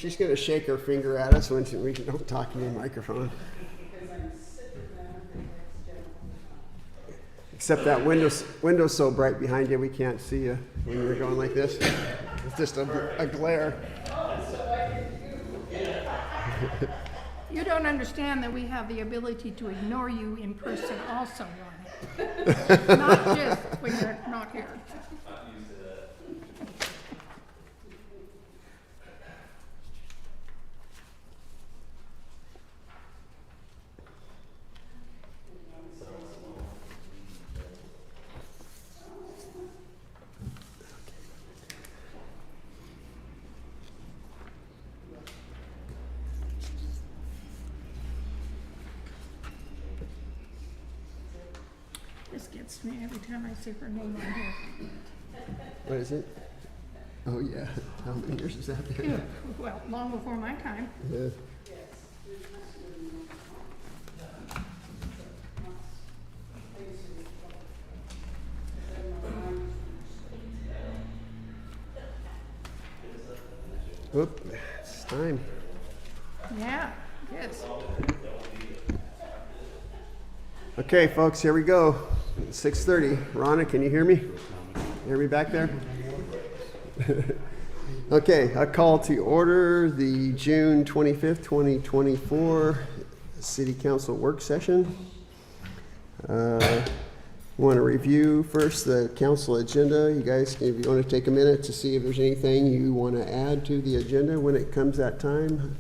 She's going to shake her finger at us when we don't talk in the microphone. Except that window's so bright behind you, we can't see you when you're going like this. It's just a glare. You don't understand that we have the ability to ignore you in person also, Ronnie. Not just when you're not here. This gets me every time I see her name on here. What is it? Oh, yeah. How many years is that there? Yeah, well, long before my time. Yeah. Whoop, it's time. Yeah, yes. Okay, folks, here we go. 6:30. Ronna, can you hear me? Hear me back there? Okay, I call to order the June 25th, 2024 City Council work session. Want to review first the council agenda. You guys, if you want to take a minute to see if there's anything you want to add to the agenda when it comes that time,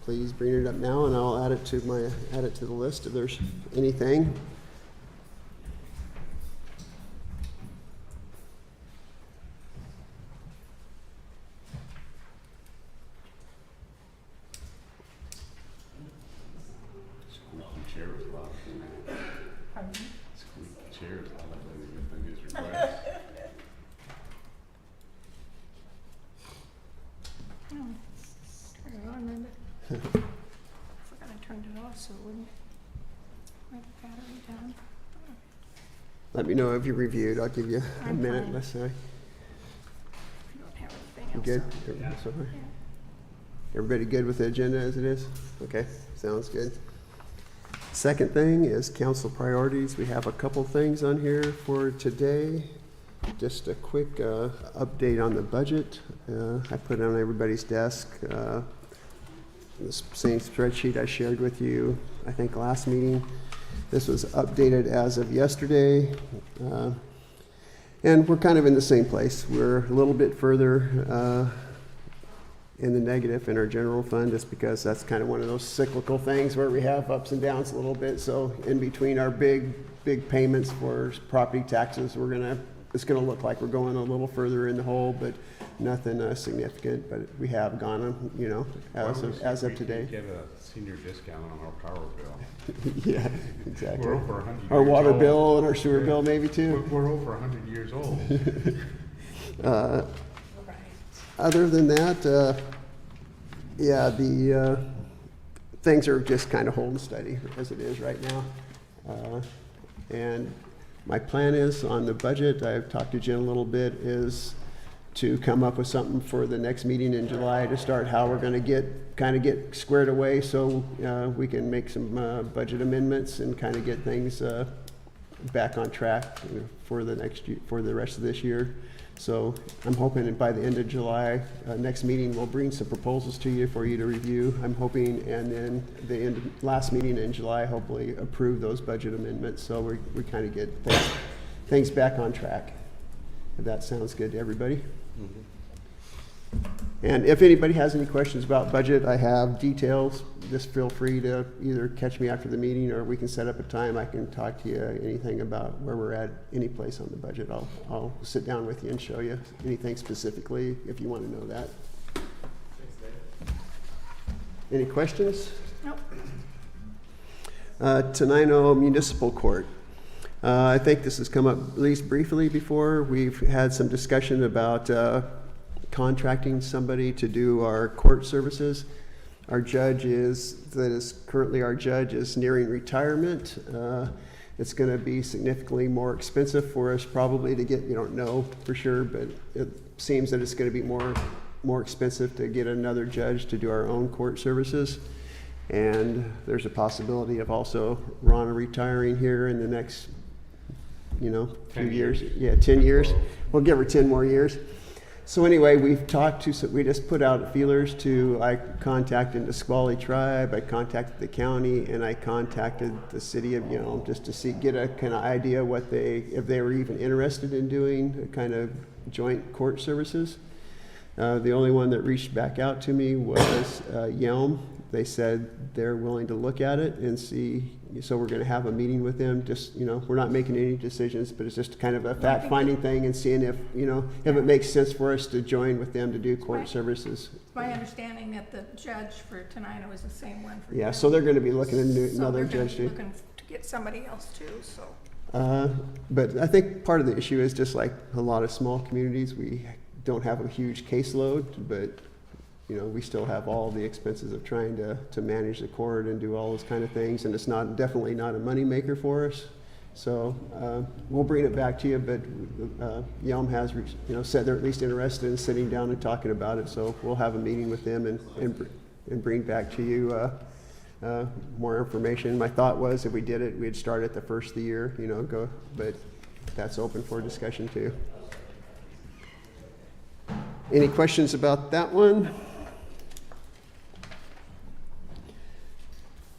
please bring it up now, and I'll add it to the list if there's anything. Forgot I turned it off so it wouldn't let the battery down. Let me know if you reviewed. I'll give you a I'm minute. fine. Let's say. I don't have anything You else. good? on. Everybody so far? Yeah. Everybody good with the agenda as it is? Okay, sounds good. Second thing is council priorities. We have a couple things on here for today. Just a quick update on the budget. I put it on everybody's desk. The same spreadsheet I shared with you, I think, last meeting. This was updated as of yesterday. And we're kind of in the same place. We're a little bit further in the negative in our general fund, just because that's kind of one of those cyclical things where we have ups and downs a little bit. So in between our big payments for property taxes, it's gonna look like we're going a little further in the hole, but nothing significant. But we have gone, as of today. Get a senior discount on our power bill. Yeah, exactly. We're over 100 Our years water old. bill and our sewer bill maybe too. We're over 100 years old. Other than that, the things are just kind of holding steady as it is right now. And my plan is on the budget, I've talked to Jen a little bit, is to come up with something for the next meeting in July to start how we're going to get squared away so we can make some budget amendments and kind of get things back on track for the rest of this year. So I'm hoping that by the end of July, next meeting, we'll bring some proposals to you for you to review. I'm hoping, and then the last meeting in July, hopefully approve those budget amendments. So we kind of get things back on track. If that sounds good to everybody. Mm-hmm. And if anybody has any questions about budget, I have details. Just feel free to either catch me after the meeting, or we can set up a time. I can talk to you anything about where we're at, any place on the budget. I'll sit down with you and show you anything specifically if you want to know that. Thanks, Dave. Any questions? Nope. Tenino Municipal Court. I think this has come up at least briefly before. We've had some discussion about contracting somebody to do our court services. Our judge is nearing retirement. It's going to be significantly more expensive for us probably to get, we don't know for sure, but it seems that it's going to be more more expensive to get another judge to do our own court services. And there's a possibility of also Ronna retiring here in the next, few 10 years. years. Yeah, 10 years. We'll give her 10 more years. So anyway, we've talked to, so we just put out feelers I contacted the Squally tribe, I contacted the county, and I contacted the city of Yelm just to get a kind of idea if they were even interested in doing a kind of joint court services. The only one that reached back out to me was Yelm. They said they're willing to look at it and see, so we're gonna have a meeting with them, just, we're not making any decisions, but it's just kind of a fact-finding thing and seeing if it makes sense for us to join with them to do court Right. services. It's my understanding that the judge for Tenino is the same one for. Yeah, Yelm. so they're gonna be looking into So another they're gonna judge be too. looking to get somebody else too, so. But I think part of the issue is just like a lot of small communities, we don't have a huge caseload, but we still have all the expenses of trying to manage the court and do all those kind of things, and it's definitely not a moneymaker for us. So we'll bring it back to you, but Yelm has said they're at least interested in sitting down and talking about it. So we'll have a meeting with them and bring back to you more information. My thought was if we did it, we'd start at the first of the year, but that's open for discussion too. Any questions about that one?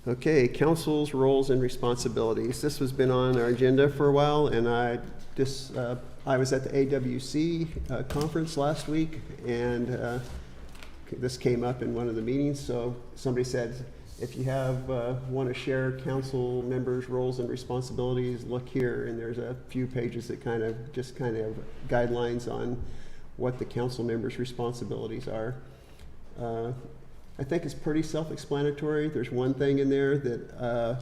Okay, council's roles and responsibilities. This has been on our agenda for a while, and I was at the AWC conference last week, and this came up in one of the meetings. So somebody said, if you want to share council members' roles and responsibilities, look here. And there's a few pages that kind of guidelines on what the council members' responsibilities are. I think it's pretty self-explanatory. There's one thing in there that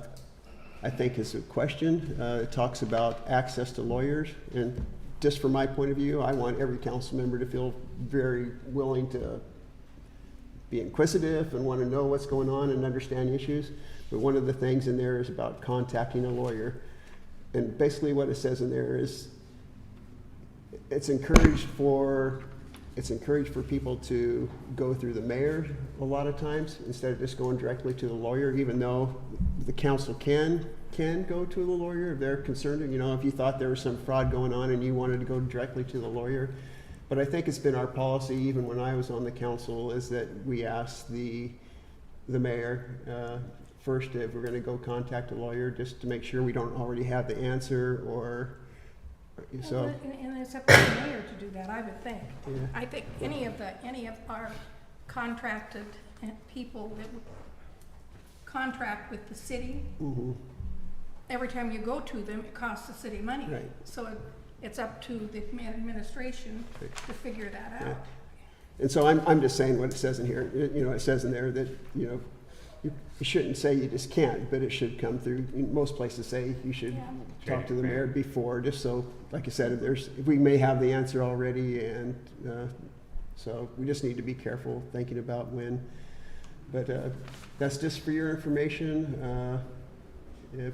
I think is a question. It talks about access to lawyers. And just from my point of view, I want every council member to feel very willing to be inquisitive and want to know what's going on and understand issues. But one of the things in there is about contacting a lawyer. And basically what it says in there is it's encouraged for people to go through the mayor a lot of times instead of just going directly to the lawyer, even though the council can go to the lawyer if they're concerned. If you thought there was some fraud going on and you wanted to go directly to the lawyer. But I think it's been our policy, even when I was on the council, is that we ask the mayor first if we're going to go contact a lawyer, just to make sure we don't already have the answer or. So, And it's up to the mayor to do that, I would think. Yeah. I think any of our contracted people that would contract with the city, mhm. every time you go to them, it costs the city money. Right. So it's up to the administration to figure that out. Right. And so I'm just saying what it says in here. It says in there that, you shouldn't say you just can't, but it should come through. Most places say you should talk to the mayor before, just so, like I said, if we may have the answer already, and so we just need to be careful thinking about when. But that's just for your information. If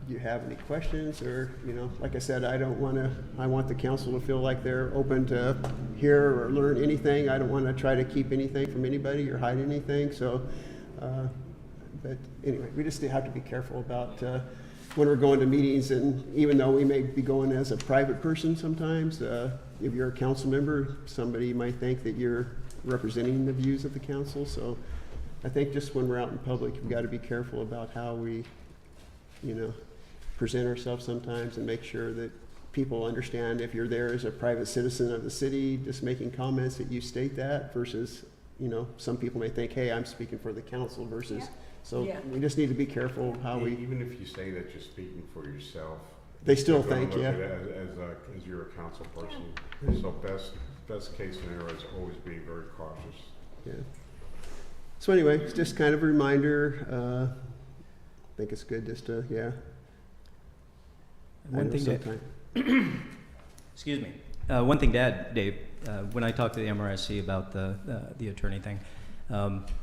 you have any questions, or like I said, I want the council to feel like they're open to hear or learn anything. I don't want to try to keep anything from anybody or hide anything. So. But anyway, we just have to be careful about when we're going to meetings, and even though we may be going as a private person sometimes, if you're a council member, somebody might think that you're representing the views of the council. So I think just when we're out in public, we've got to be careful about how we, present ourselves sometimes, and make sure that people understand if you're there as a private citizen of the city, just making comments that you state that versus, some people may think, hey, I'm speaking for the council versus. Yeah. So Yeah. we just need to be careful how we. Even if you say that you're speaking for yourself. They still they're gonna think, look yeah. at it as you're a council person. So best case scenario is always be very cautious. Yeah. So anyway, it's just kind of a reminder. I think it's good just to, yeah. One thing to, sometime. excuse me. One thing to add, Dave, when I talked to the MRSC about the attorney thing,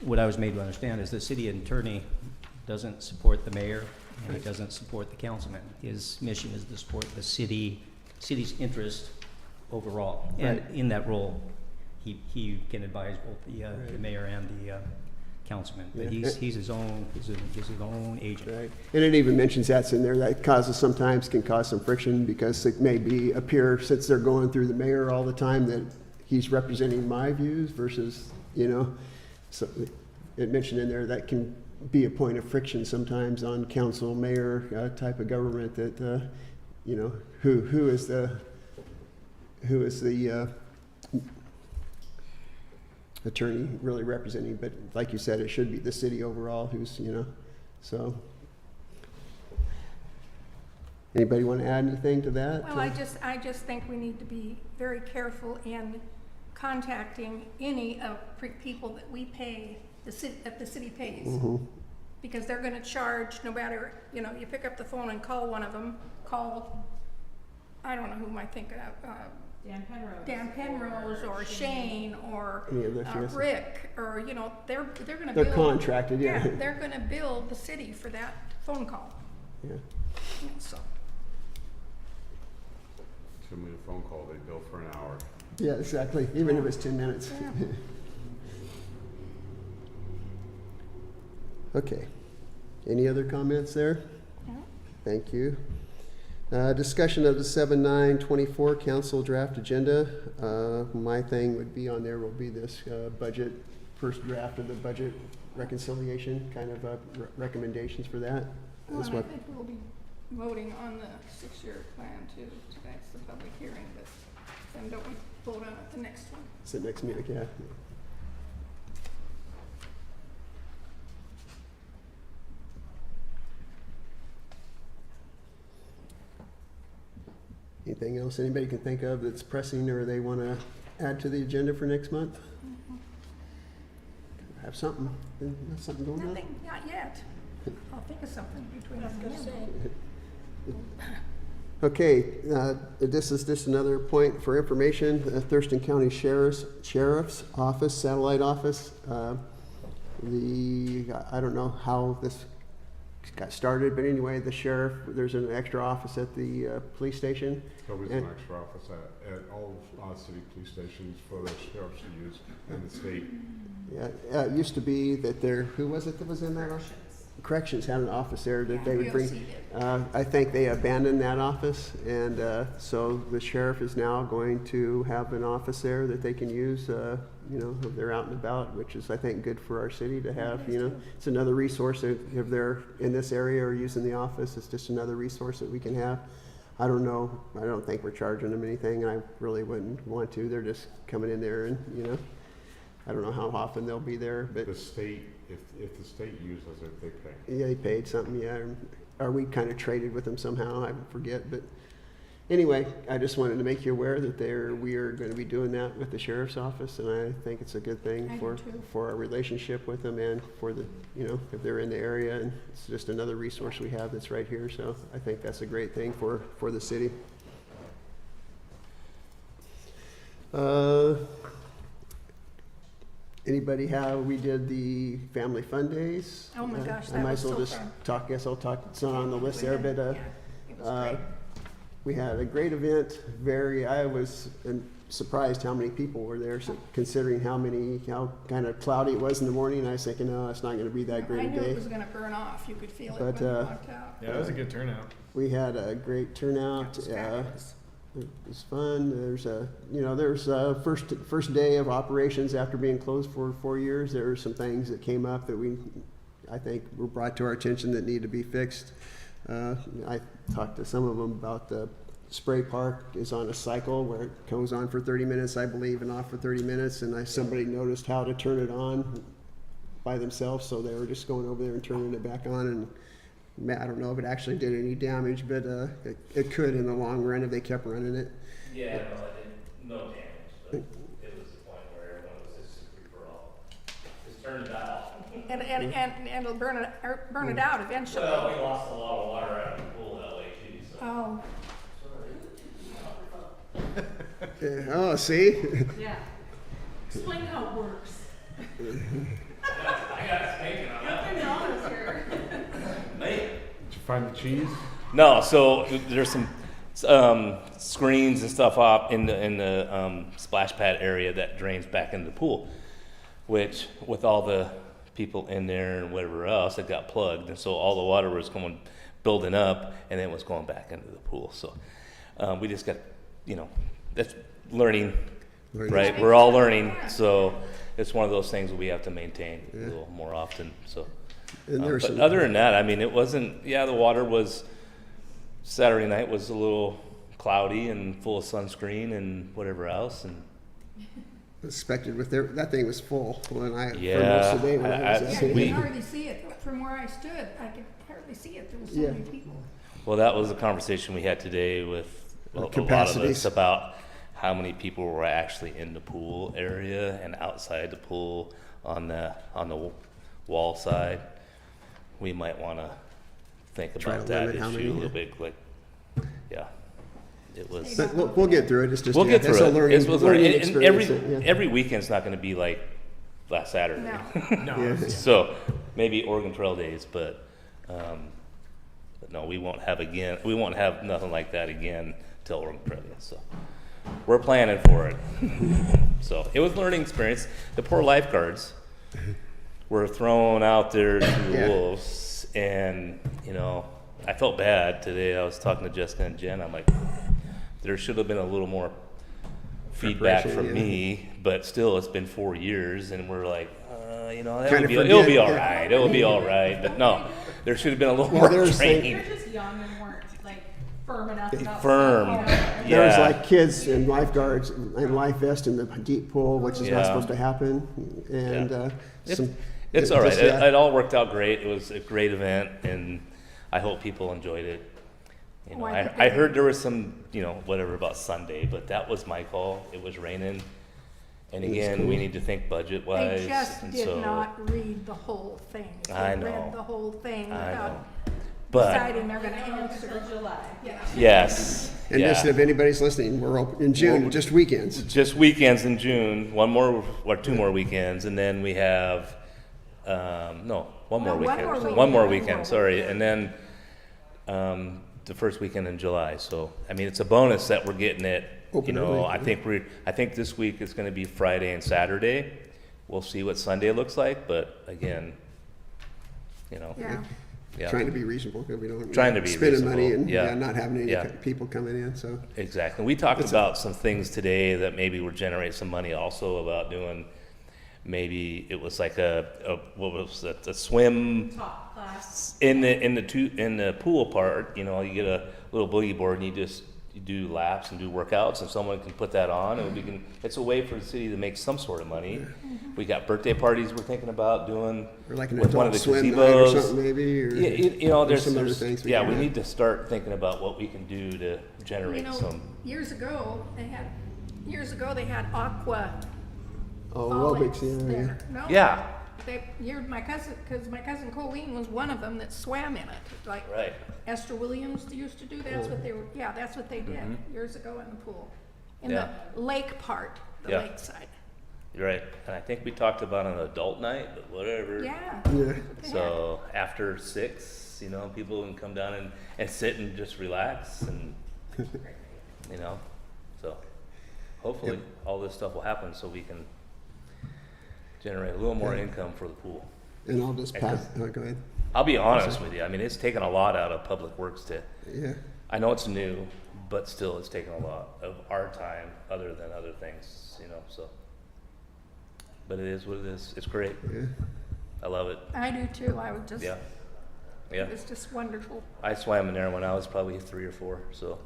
what I was made to understand is the city attorney doesn't support the mayor, and he doesn't support the councilman. His mission is to support the city's interest overall. And Right. in that role, he can advise both the Right. mayor and the councilman. But Yeah. he's his own agent. Right, and it even mentions that's in there, that sometimes can cause some friction, because it may appear, since they're going through the mayor all the time, that he's representing my views versus, so it mentioned in there that can be a point of friction sometimes on council, mayor type of government, that, who is the attorney really representing, but like you said, it should be the city overall who's, so. Anybody want to add anything to that? Well, I just think we need to be very careful in contacting any of people that we pay, that the city pays. Mhm. Because they're gonna charge, no matter, you pick up the phone and call one of them, I don't know who am I thinking of, Dan Penrose or Shane or Any of the yes. Rick, or, they're gonna They're bill. contracted, yeah. They're gonna bill the city for that phone call, Yeah. so. Too many phone call, they bill for an hour. Yeah, exactly, even if it's 10 minutes. Yeah. Okay. Any other comments there? No. Thank you. Discussion of the 7/9/24 council draft agenda. My thing would be on there will be this budget, first draft of the budget reconciliation, kind of recommendations for that. Well, That's and I what, think we'll be voting on the 6-year plan too. Tonight's the public hearing, but then don't we vote on it the next one? it's the next meeting, yeah. Anything else anybody can think of that's pressing or they want to add to the agenda for next month? Have something, something going on? Nothing, not yet. I'll think of something between now and then. Okay, this is just another point for information. Thurston County Sheriff's Office, Satellite Office. I don't know how this got started, but anyway, the sheriff, there's an extra office at the police station. There's always And- an extra office at all city police stations for the sheriffs to use in the state. Yeah, it used to be that who was it that was in that office? Corrections had an office there that they would bring. VOC did. I think they abandoned that office, and so the sheriff is now going to have an office there that they can use, if they're out and about, which is, I think, good for our city to have, It's another resource if they're in this area or using the office, it's just another resource that we can have. I don't know, I don't think we're charging them anything, and I really wouldn't want to. They're just coming in there and, I don't know how often they'll be there, but. The state, if the state uses it, they pay. Yeah, they paid something, yeah. Or we kind of traded with them somehow, I forget. But anyway, I just wanted to make you aware that we are going to be doing that with the sheriff's office, and I think it's a good thing I do for too. our relationship with them and for the, if they're in the area, and it's just another resource we have that's right here. So I think that's a great thing for the city. Anybody we did the family fun days? Oh my gosh, I that might was as well so just fun. guess I'll talk, it's not on the list there, but, Yeah, it was great. we had a great event, I was surprised how many people were there, considering how kind of cloudy it was in the morning. I was thinking, oh, it's not gonna be that I great a knew it day. was gonna burn off. You could feel it when But, you walked out. Yeah, it was a good turnout. We had a great turnout. It was fabulous. It was fun. There's first day of operations after being closed for 4 years. There were some things that came up that I think were brought to our attention that need to be fixed. I talked to some of them about the spray park is on a cycle where it goes on for 30 minutes, I believe, and off for 30 minutes. And somebody noticed how to turn it on by themselves, so they were just going over there and turning it back on. And I don't know if it actually did any damage, but it could in the long run if they kept running it. Yeah, no, it didn't, no damage, but it was the point where everyone was just super all, just turn it off. And it'll burn it out eventually. Well, we lost a lot of water out of the pool that way too, so. Oh, Oh, see? Yeah. Explain how it works. I got thinking on that. I'm honest here. Man. Did you find the cheese? No, so there's some screens and stuff up in the splash pad area that drains back into the pool, which with all the people in there and whatever else, it got plugged, and so all the water was building up, and then was going back into the pool. So we just got, that's learning, right? We're all learning, so it's one of those things that we have to maintain a little more often. So, And there's but some- other than that, I mean, it wasn't. Yeah, the water was. Saturday night was a little cloudy and full of sunscreen and whatever else, and expected with that thing was full when I, for most Yeah, of the day when I was I- out Yeah, there. you we- could hardly see it. From where I stood, I could hardly see it. There were so Yeah. many people. well, that was a conversation we had today with a lot of Capacities. us about how many people were actually in the pool area and outside the pool on the wall side. We might want to think Try about to that limit how issue many, a little yeah. bit. Like, yeah, it was. But we'll get through it. It's just We'll get it's through a it. learning, It was learning and experience. every weekend's not going to be like last Saturday. No. Yeah. So maybe Oregon Trail days, but no, we won't have again. We won't have nothing like that again till Oregon Trail days. So we're planning for it. So it was a learning experience. The poor lifeguards were thrown out there to the Yeah. wolves, and I felt bad today. I was talking to Jessica and Jen. I'm like, there should have been a little more feedback Preparation, from yeah. me, but still, it's been 4 years, and we're like, Kind it'll of be, forget, it'll be all yeah. right. It'll be all right. But no, there should have been a little Well, more there's training. They're just young and weren't like firm enough about Firm. stuff. There was Yeah. like kids in lifeguards and life vest in the deep pool, which is not Yeah. supposed to happen. And Yeah. some, It's all right. just, yeah. It all worked out great. It was a great event, and I hope people enjoyed it. Oh, I think I they heard there was some, whatever about Sunday, but that was my call. It was raining. And It was again, cool. we need to think budget wise. They just and did so, not read the whole thing. I They know. read the whole thing I know. without But deciding they're gonna Until answer. July. Yeah. yes. And yeah. just if anybody's listening, we're open in June, just weekends. Just weekends in June, one more or two more weekends, and then we have one more one weekend. more weekend. One more One weekend, more sorry, weekend. and then the first weekend in July. So I mean, it's a bonus that we're getting it. Open early, yeah. I think this week it's going to be Friday and Saturday. We'll see what Sunday looks like, but again, Yeah. yeah. Trying to be reasonable, because we don't Trying to be spending money reasonable, and yeah. not having any Yeah. people coming in. So Exactly. We talked about some things today that maybe would generate some money also about doing, maybe it was like what was it, a swim Top class. in the pool part, you get a little boogie board and you do laps and do workouts, and someone can put that on, and it's a way for the city to make some sort of money. We got birthday parties we're thinking about doing or like an with one of adult the swim night or gazebos. something maybe. Or There's some other things. we can need to start thinking about what we can do to generate some. Years ago, they had aqua Oh, Olympics aerobics, yeah, yeah. there. No, Yeah. my cousin Colleen was one of them that swam in it. Like Right. Esther Williams used to do. That's what they were. Yeah, that's what they did years ago in the pool, in Yeah. the lake part, the Yeah. lakeside. You're right. And I think we talked about an adult night, but whatever. Yeah. Yeah. So after 6, people can come down and sit and just relax and, so hopefully all this stuff will happen so we can generate a little more income for the pool. And I'll just pass. Oh, go ahead. I'll be honest with you. I mean, it's taken a lot out of Public Works Yeah. I know it's new, but still it's taken a lot of our time other than other things, so. But it is what it is. It's great. Yeah. I love it. I do too. I would just. Yeah. Yeah. It was just wonderful. I swam in there when I was probably 3 or 4, so.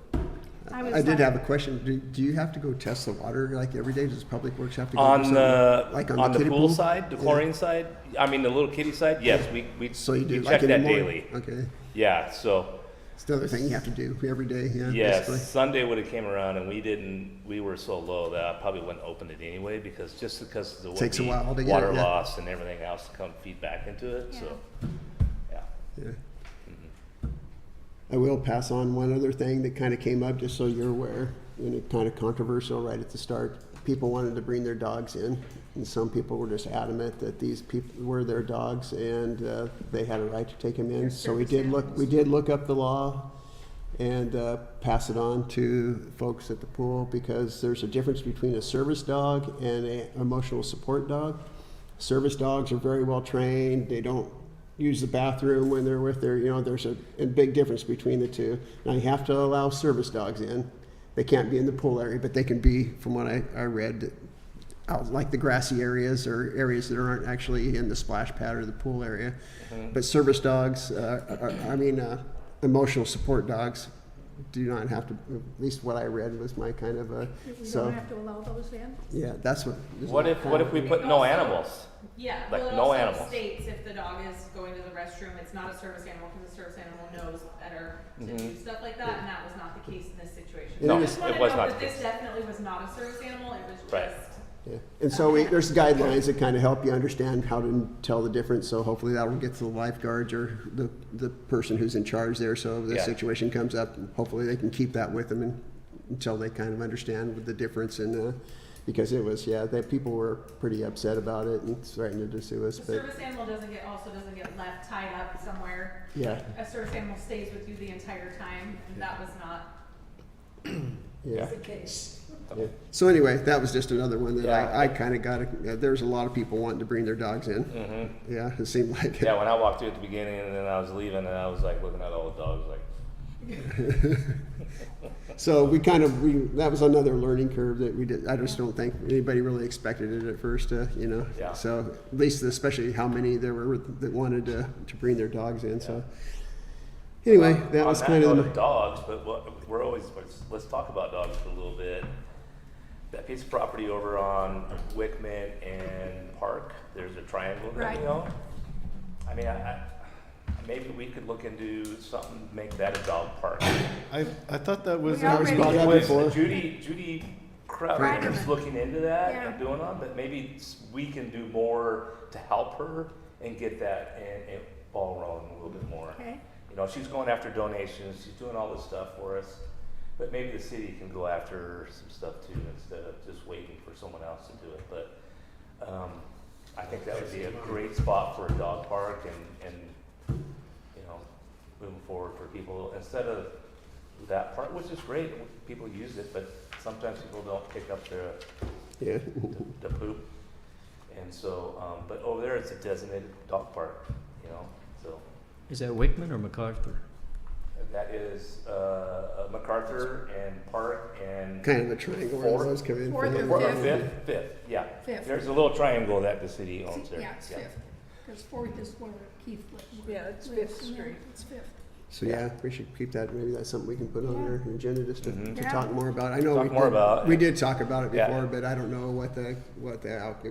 I did have a question. Do you have to go test the water like every day? Does Public Works have to go do On something? the, like on the kiddie pool side, the Yeah. chlorine side, I mean, the little kitty side, yes, we So you do we like check in the that morning? daily. Okay. Yeah, so, It's the other thing you have to do every day. Yeah. yes, basically. Sunday would have came around and we were so low that I probably wouldn't open it anyway, because there would Takes a be while to get water it, yeah. loss and everything else to come feed back into it, so, yeah. Yeah. I will pass on one other thing that kind of came up, just so you're aware, and it kind of controversial right at the start. People wanted to bring their dogs in, and some people were just adamant that these people were their dogs and they had a right to take them in. So we did look up the law, and pass it on to folks at the pool, because there's a difference between a service dog and an emotional support dog. Service dogs are very well trained. They don't use the bathroom when they're with their, there's a big difference between the two. Now, you have to allow service dogs in. They can't be in the pool area, but they can be, from what I read, out like the grassy areas or areas that aren't actually in the splash pad or the pool area. But service dogs, emotional support dogs do not have to, at least what I read was my kind of We don't have to allow those in? yeah, that's what. What if we put no animals? Yeah, Like, well, it no also animals. states if the dog is going to the restroom, it's not a service animal, because the service animal knows better to do stuff like that, and that was not the case in this situation. No, So I just it wanna was note not that the this case. definitely was not a service animal, it was Right. just. Yeah. And so there's guidelines that kind of help you understand how to tell the difference. So hopefully that will get to the lifeguards or the person who's in charge there. So if the Yeah. situation comes up, hopefully they can keep that with them until they kind of understand the difference. And because it was, that people were pretty upset about it and threatened to sue us. The But service animal doesn't get left tied up somewhere. yeah, A service animal stays with you the entire time, and that was not yeah. the case. Yeah. So anyway, that was just another one that Yeah. I kind of got. There's a lot of people wanting to bring their dogs in. Mm-hmm. Yeah, it seemed like it. Yeah, when I walked through at the beginning and then I was leaving and I was like looking at all the dogs like, So that was another learning curve that we did. I just don't think anybody really expected it at first, Yeah. So at least especially how many there were that wanted to bring their dogs in. So anyway, that was kind on that of note of dogs, but we're always, let's talk about dogs for a little bit. That piece of property over on Wickman and Park, there's a triangle that Right. we own. I mean, maybe we could look into something, make that a dog park. I thought that was. We already- brought up With before. Judy Kreiderman is Kreiderman. looking into that Yeah. and doing on, but maybe we can do more to help her and get that and ball rolling a little bit more. Okay. She's going after donations, she's doing all this stuff for us, but maybe the city can go after some stuff too, instead of just waiting for someone else to do it, but, I think that would be a great spot for a dog park and, moving forward for people, instead of that part, which is great, people use it, but sometimes people don't pick up yeah. the poop. And so, but over there, it's a designated dog park, so. Is that Wickman or MacArthur? That is MacArthur and Park and Kind of a triangle where Fourth. those come in. Fourth from and the- fifth, yeah. Fifth. There's a little triangle that the city owns there. Yeah, it's Fifth, because Fourth is where Keith lives. Yeah, it's lives, Fifth and then Street. It's Fifth. So yeah, we should keep that. Maybe that's something we can put on our agenda just to Yeah. talk more about. I know Talk we more did, about it. we did talk about it Yeah. before, but I don't know what the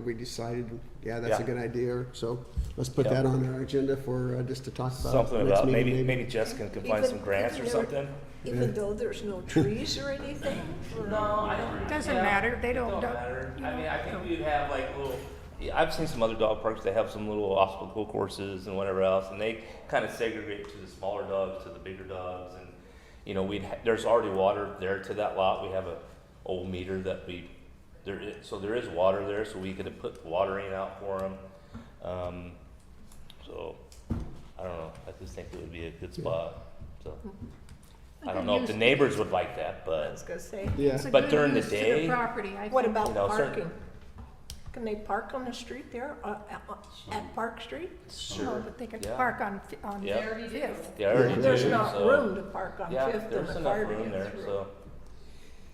we decided. Yeah, that's a Yeah. good idea. So let's put Yeah. that on our agenda for just to talk about. Something next about, meeting, maybe Jessica can find some Even- grants or even something. Even though there's no trees or anything? No, I don't. Doesn't matter. They don't- matter. you I mean, know, I think don't- we'd have like little, I've seen some other dog parks, they have some little obstacle courses and whatever else, and they kind of segregate to the smaller dogs, to the bigger dogs, and, there's already water there to that lot. We have a old meter that so there is water there, so we could put watering out for them. So, I don't know, I just think it would be a good spot, so. I don't know if the neighbors would like that, I but. was gonna say, Yeah. It's a But good during the use to day- property, I what think. about certain- parking? Can they park on the street there, at Park Street? No, but they could Yeah. park on Yeah. They already do. Fifth. Yeah, I already There's do, not so- room to park on Yeah, Fifth in there's the enough car to room get there, through. so,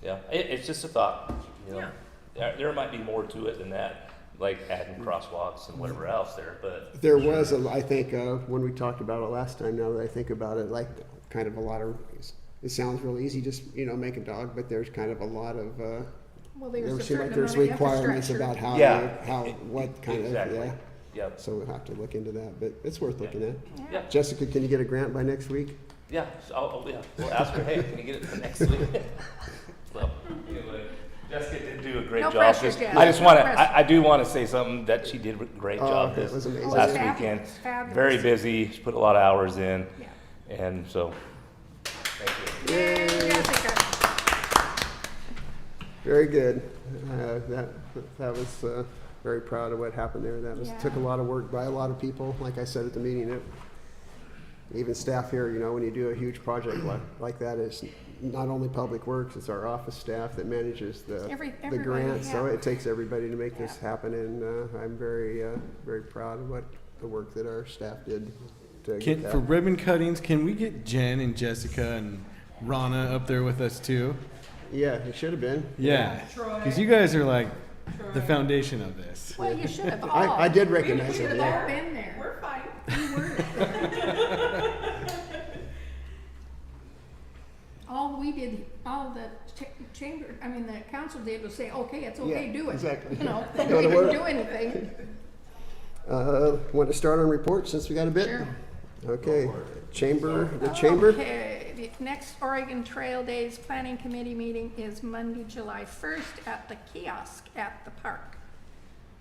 yeah, it's just a thought, Yeah. There might be more to it than that, like adding crosswalks and whatever else there, but. There was, I think, when we talked about it last time, now that I think about it, like kind of a lot of, it sounds real easy, just, make a dog, but there's kind of a lot of, Well, there there's a seem like certain there's amount of requirements infrastructure. about Yeah. what kind of, Exactly. yeah. Yep, So we'll have to look into that, but it's worth looking at. yeah, Jessica, can you get a grant by next week? yeah, so we'll ask her, hey, can you get it for next week? So, anyway, Jessica did do a great No job. pressure, Just- Jess. I just No wanna, pressure. I do wanna say something, that she did a great Oh, job okay, this it was amazing. last Fabulous, weekend. fabulous. Very busy, she put a lot of hours in, Yeah. and so, thank you. Yay, Jessica. Very good. That was very proud of what happened there. That was Yeah. took a lot of work by a lot of people. Like I said at the meeting, even staff here, you know, when you do a huge project like that, it's not only Public Works, it's our office staff that manages the Everybody, grant. So yeah. it takes everybody to make this Yeah. happen, and I'm very proud of what the work that our staff did to get For that. ribbon cuttings, can we get Jen and Jessica and Rana up there with us too? Yeah, it should have been. Yeah, because you guys are like the foundation of this. Well, you should have all. I did recognize We it. should have Yeah. all been there. We're fine. We were. All we did, all the chamber, I mean, the council did was say, okay, it's okay, Yeah, do it. exactly. You know, Go we to didn't work. do anything. Want to start on reports since we got a bit? Sure. Okay, the chamber. Okay, the next Oregon Trail Days Planning Committee meeting is Monday, July 1st at the kiosk at the park.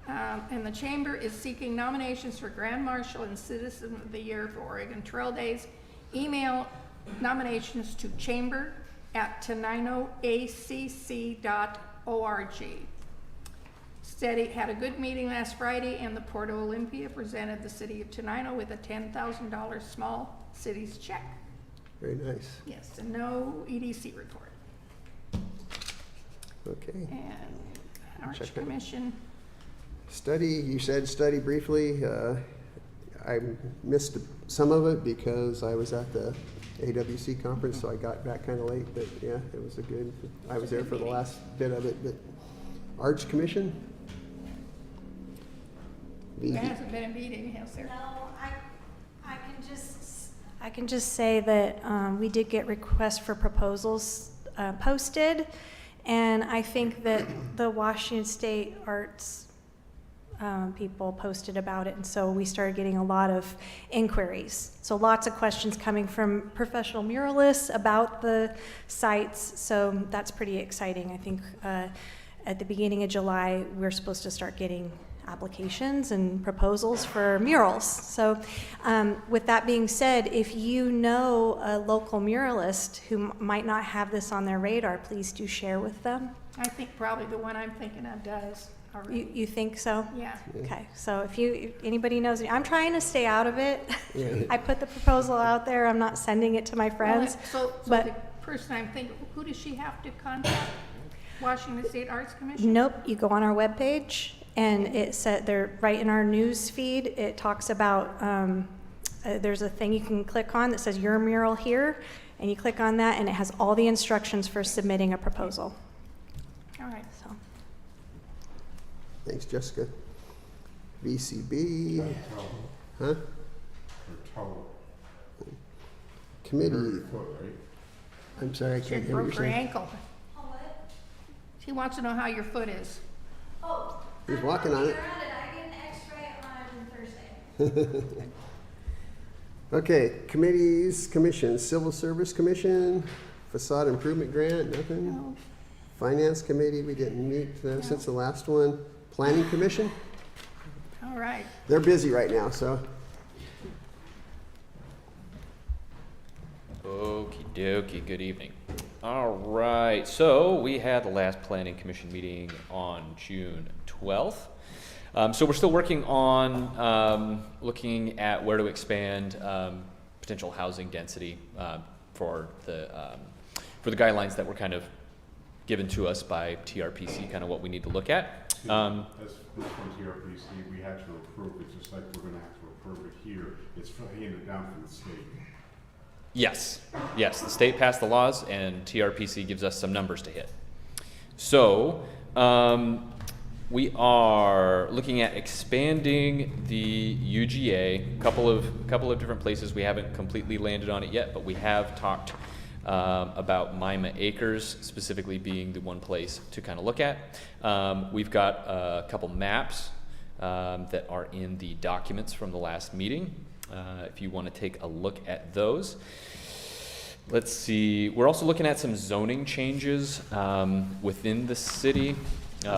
And the chamber is seeking nominations for Grand Marshal and Citizen of the Year for Oregon Trail Days. Email nominations to chamber@teninoacc.org. Steady had a good meeting last Friday, and the Port of Olympia presented the city of Tenino with a $10,000 small cities check. Very nice. Yes, and no EDC report. Okay. And Arts Check it. Commission, Study, you said study briefly. I missed some of it because I was at the AWC conference, so I got back kind of late, but yeah, it was I was there for the last bit of it, but Arts Commission? there hasn't been a meeting, has there? No, I can just say that we did get requests for proposals posted, and I think that the Washington State Arts people posted about it, and so we started getting a lot of inquiries. So lots of questions coming from professional muralists about the sites, so that's pretty exciting. I think at the beginning of July, we're supposed to start getting applications and proposals for murals. So with that being said, if you know a local muralist who might not have this on their radar, please do share with them. I think probably the one I'm thinking of does already. You think so? Yeah. Okay, so if anybody knows, I'm trying to stay out of it. Yeah. I put the proposal out there, I'm not sending it to my friends. So but- the person I'm thinking, who does she have to contact? Washington State Arts Commission? Nope, you go on our webpage, and it said, they're right in our news feed, it talks about, there's a thing you can click on that says your mural here, and you click on that, and it has all the instructions for submitting a proposal. All right. So, Thanks, Jessica. VCB, huh? Or toe, Committee, your foot, right? I'm sorry, I She can't hear what broke you're her saying. ankle. She wants to know how your foot is. oh, Who's walking on it? I get an X-ray on Thursday. Okay, committees, commissions, Civil Service Commission, Facade Improvement Grant, nothing. No. Finance Committee, we didn't meet since the last one. Planning Commission, All right. they're busy right now, so. Okie dokie, good evening. All right, so we had the last planning commission meeting on June 12th. So we're still working on looking at where to expand potential housing density for the guidelines that were kind of given to us by TRPC, kind of what we need to look at. This from TRPC, we had to approve it, just like we're gonna have to approve it here. It's handed down from the state. Yes, the state passed the laws and TRPC gives us some numbers to hit. So, we are looking at expanding the UGA, a couple of different places. We haven't completely landed on it yet, but we have talked about Mima Acres specifically being the one place to kind of look at. We've got a couple maps that are in the documents from the last meeting. If you want to take a look at those. Let's see, we're also looking at some zoning changes within the city.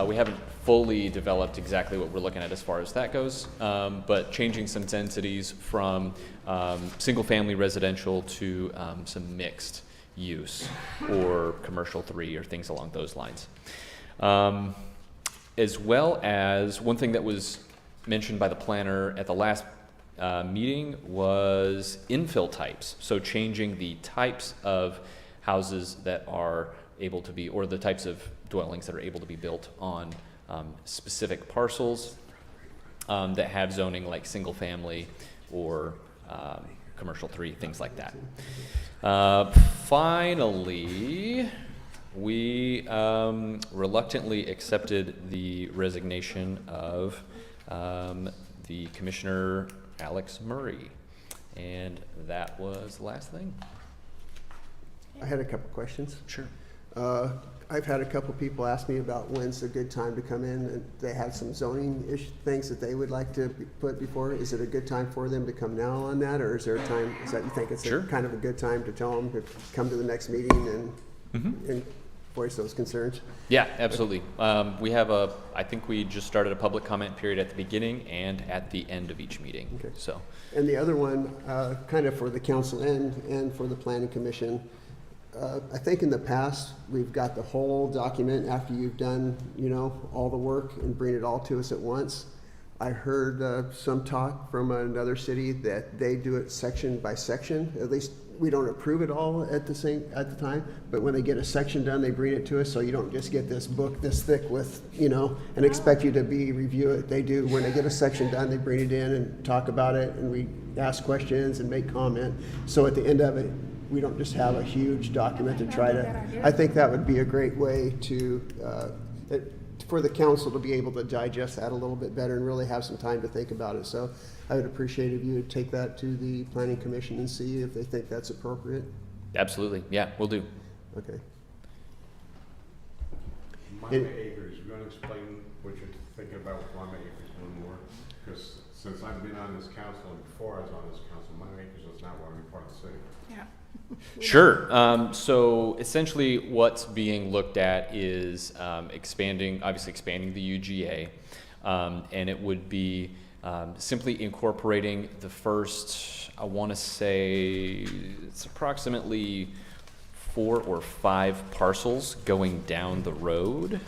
We haven't fully developed exactly what we're looking at as far as that goes, but changing some densities from single-family residential to some mixed use or commercial 3 or things along those lines. As well as one thing that was mentioned by the planner at the last meeting was infill types. So changing the types of houses that are able to be, or the types of dwellings that are able to be built on specific parcels that have zoning like single family or commercial 3, things like that. Finally, we reluctantly accepted the resignation of the Commissioner Alex Murray. And that was the last thing. I had a couple questions. Sure. I've had a couple people ask me about when's a good time to come in, and they have some zoning things that they would like to put before. Is it a good time for them to come now on that, or is there a time, is that you think it's Sure. kind of a good time to tell them to come to the next meeting and voice those concerns? Yeah, absolutely. We have I think we just started a public comment period at the beginning and at the end of each meeting. Okay. So, And the other one, kind of for the council and for the planning commission, I think in the past, we've got the whole document after you've done, all the work and bring it all to us at once. I heard some talk from another city that they do it section by section. At least we don't approve it all at the time, but when they get a section done, they bring it to us, so you don't just get this book this thick with, and expect you to review it. They do, when they get a section done, they bring it in and talk about it, and we ask questions and make comment. So at the end of it, we don't just have a huge document to try to, I think that would be a great way to, for the council to be able to digest that a little bit better and really have some time to think about it. So I would appreciate if you would take that to the planning commission and see if they think that's appropriate. absolutely. Yeah, we'll do. Okay. Lima Acres, you want to explain what you're thinking about with Lima Acres a little more? Because since I've been on this council and before I was on this council, Lima Acres was not one part of the city. Yeah. Sure. So essentially what's being looked at is expanding the UGA, and it would be simply incorporating the first, I want to say it's approximately 4 or 5 parcels going down the road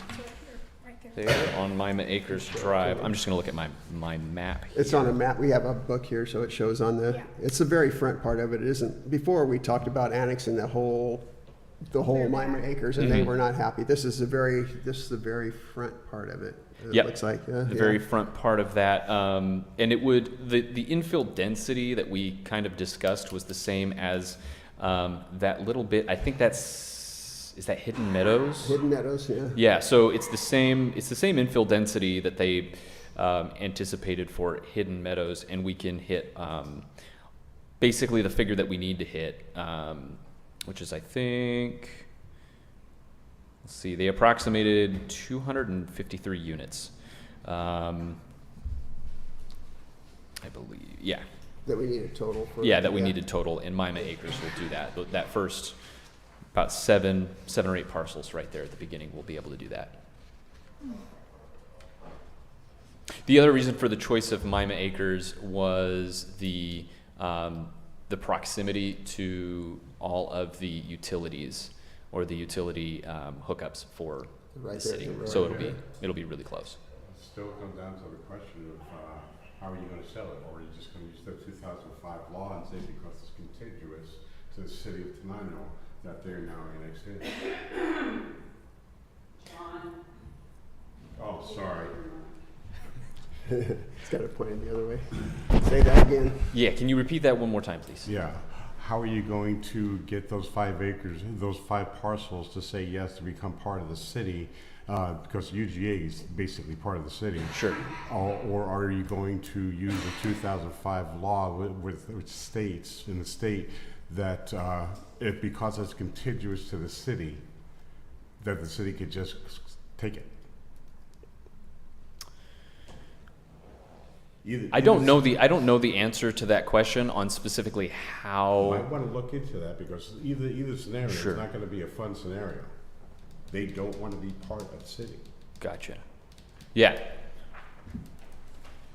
there on Mima Acres Drive. I'm just going to look at my map here. It's on a map. We have a book here, so it shows on it's the very front part of it. It isn't, before we talked about annexing the whole Lima Acres, and they were not happy. This is the very front part of it. It Yep. looks like The very front part of that, and it would the infill density that we kind of discussed was the same as that little bit. I think is that Hidden Meadows? Hidden Meadows, yeah. Yeah, so it's the same infill density that they anticipated for Hidden Meadows, and we can hit basically the figure that we need to hit, which is, I think, let's see, they approximated 253 units. I believe, yeah. That we need a total for. Yeah, that we needed total, and Mima Acres will do that. That first, about seven or 8 parcels right there at the beginning, we'll be able to do that. The other reason for the choice of Mima Acres was the proximity to all of the utilities or the utility hookups for Right the city. there, So right. it'll be really close. It still comes down to the question of how are you going to sell it? Or are you just going to use the 2005 law and say because it's contiguous to the city of Tenino that they're now annexed in? John. Oh, sorry. It's got to point the other way. Say that again. Yeah, can you repeat that one more time, please? Yeah. How are you going to get those 5 acres, those 5 parcels to say yes to become part of the city? Because UGA is basically part of the city. Sure. Or are you going to use the 2005 law which states in the state that because it's contiguous to the city, that the city could just take it? I don't know the answer to that question on specifically You how. might want to look into that because either scenario Sure. is not going to be a fun scenario. They don't want to be part of the city. Gotcha. Yeah.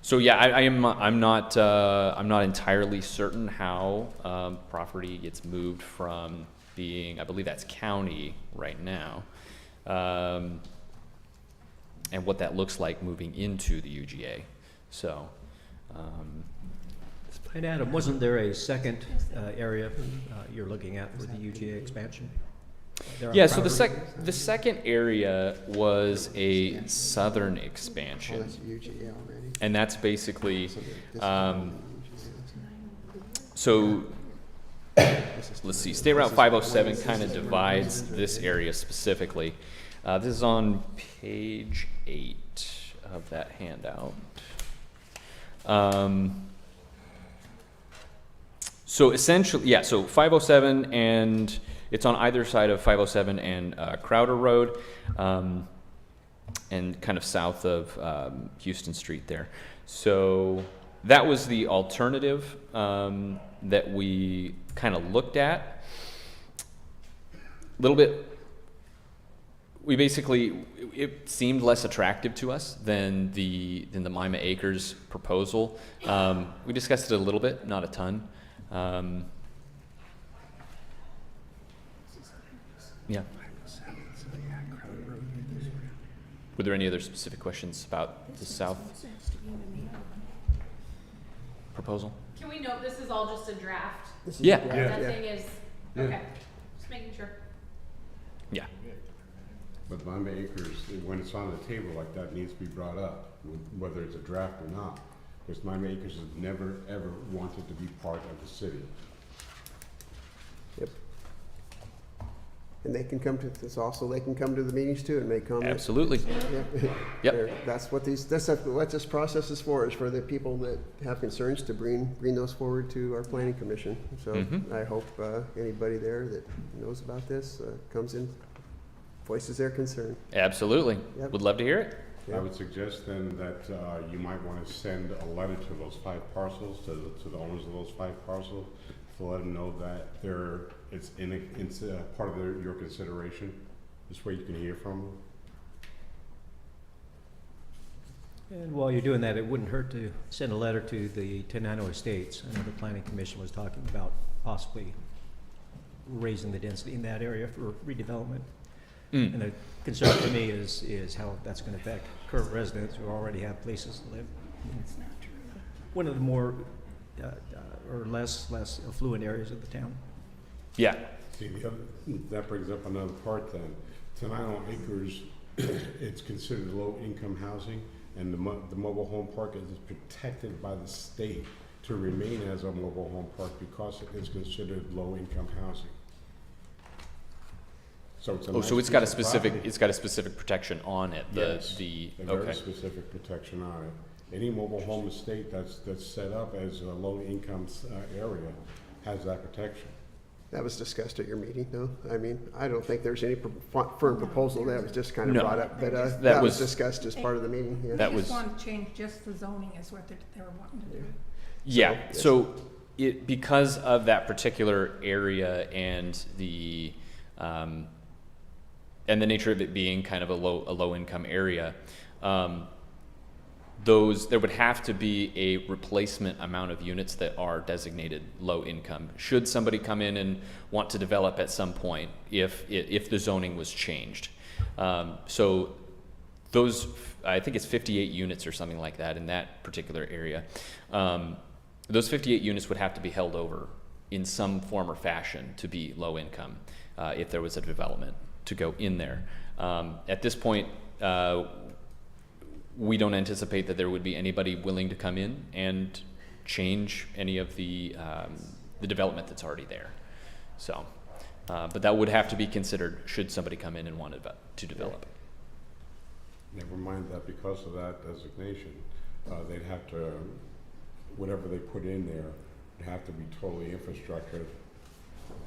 So yeah, I'm not entirely certain how property gets moved from being, I believe that's county right now, and what that looks like moving into the UGA. So And Adam, wasn't there a second area you're looking at for the UGA expansion? There on Yeah, so Crowder? the second area was a southern Oh, expansion, that's UGA already. and that's basically, So this so is let's see, State Route 507 kind of divides this area specifically. This is on page 8 of that handout. So essentially, yeah, so 507, and it's on either side of 507 and Crowder Road, and kind of south of Houston Street there. So that was the alternative that we kind of looked at. A little bit, we basically, it seemed less attractive to us than the Mima Acres proposal. We discussed it a little bit, not a ton. Yeah. Were there any other specific questions about the south proposal? Can we note this is all just a draft? This is Yeah. the draft, That yeah. thing is, okay, just making sure. Yeah. But Mima Acres, when it's on the table like that, needs to be brought up, whether it's a draft or not. Because Mima Acres has never, ever wanted to be part of the city. Yep. And they can come to this also, they can come to the meetings too and make comments. Absolutely. Yep. Yep. That's what what this process is for, is for the people that have concerns to bring those forward to our planning commission. So Mhm. I hope anybody there that knows about this comes in, voices their concern. Absolutely. Yep. Would love to hear it. I would suggest then that you might want to send a letter to those 5 parcels, to the owners of those 5 parcels, to let them know that it's part of your consideration. This way you can hear from them. And while you're doing that, it wouldn't hurt to send a letter to the Tenino Estates. I know the planning commission was talking about possibly raising the density in that area for redevelopment. Mm. And the concern for me is how that's going to affect current residents who already have places to live. That's not true. One of the more or less affluent areas of the town. Yeah. See, that brings up another part then. Tenino Acres, it's considered low-income housing, and the mobile home park is protected by the state to remain as a mobile home park because it is considered low-income housing. So it's a nice It's got a piece of specific, property. it's got a specific protection on it. Yes, a very Okay. specific protection on it. Any mobile home estate that's set up as a low-income area has that protection. That was discussed at your meeting, no? I mean, I don't think there's any firm proposal, that was just kind of No. brought up, but That was was- discussed as part of the meeting, yeah. That They was- just want to change just the zoning is what they were wanting to do. Yeah, yes. so it, because of that particular area and the nature of it being kind of a low income area, there would have to be a replacement amount of units that are designated low income. Should somebody come in and want to develop at some point, if the zoning was changed. So those, I think it's 58 units or something like that in that particular area. Those 58 units would have to be held over in some form or fashion to be low income if there was a development to go in there. At this point, we don't anticipate that there would be anybody willing to come in and change any of the development that's already there. So, but that would have to be considered should somebody come in and want to develop. Never mind that because of that designation, they'd have to, whatever they put in there, would have to be totally infrastructured.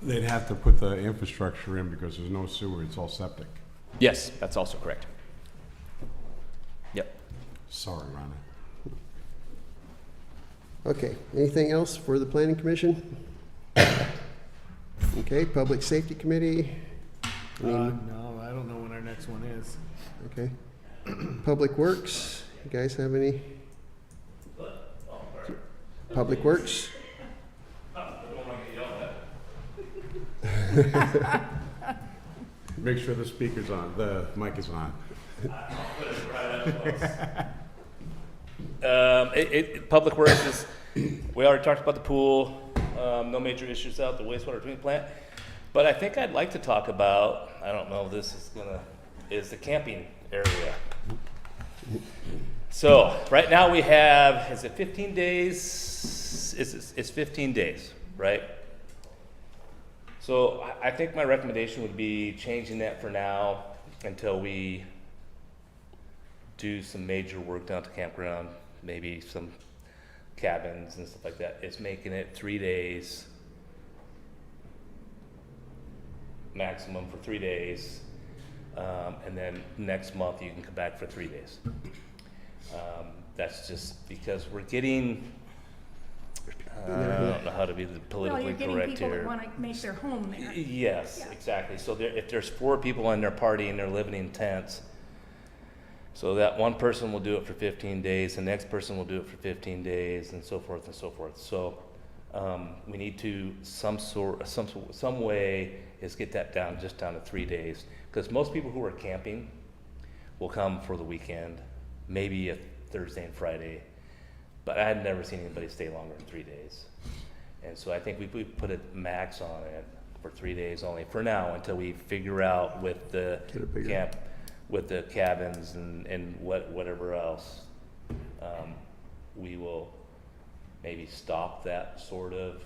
They'd have to put the infrastructure in because there's no sewer, it's all septic. Yes, that's also correct. Yep. Sorry, Ronna. Okay, anything else for the planning commission? Okay, public safety committee, No, I don't know when our next one is. okay. Public works, you guys have any? Public works? Make sure the speaker's on, the mic is on. Public Works is We already talked about the pool, no major issues out the wastewater treatment plant. But I think I'd like to talk about, I don't know if this is the camping area. So right now we have, is it 15 days? It's 15 days, right? So I think my recommendation would be changing that for now until we do some major work down at the campground, maybe some cabins and stuff like that. It's making it 3 days, maximum for 3 days, and then next month you can come back for 3 days. That's just because we're getting, I don't know how to be Well, politically you're getting correct people that here. want to make their home there. Yes, Yeah. exactly. So if there's 4 people in their party and they're living in tents, so that one person will do it for 15 days, the next person will do it for 15 days, and so forth and so forth. So we need to some way is get that down to 3 days, because most people who are camping will come for the weekend, maybe a Thursday and Friday, but I had never seen anybody stay longer than 3 days. And so I think we put a max on it for 3 days only for now, until we figure out with the Get it bigger. camp, with the cabins and whatever else. We will maybe stop that sort of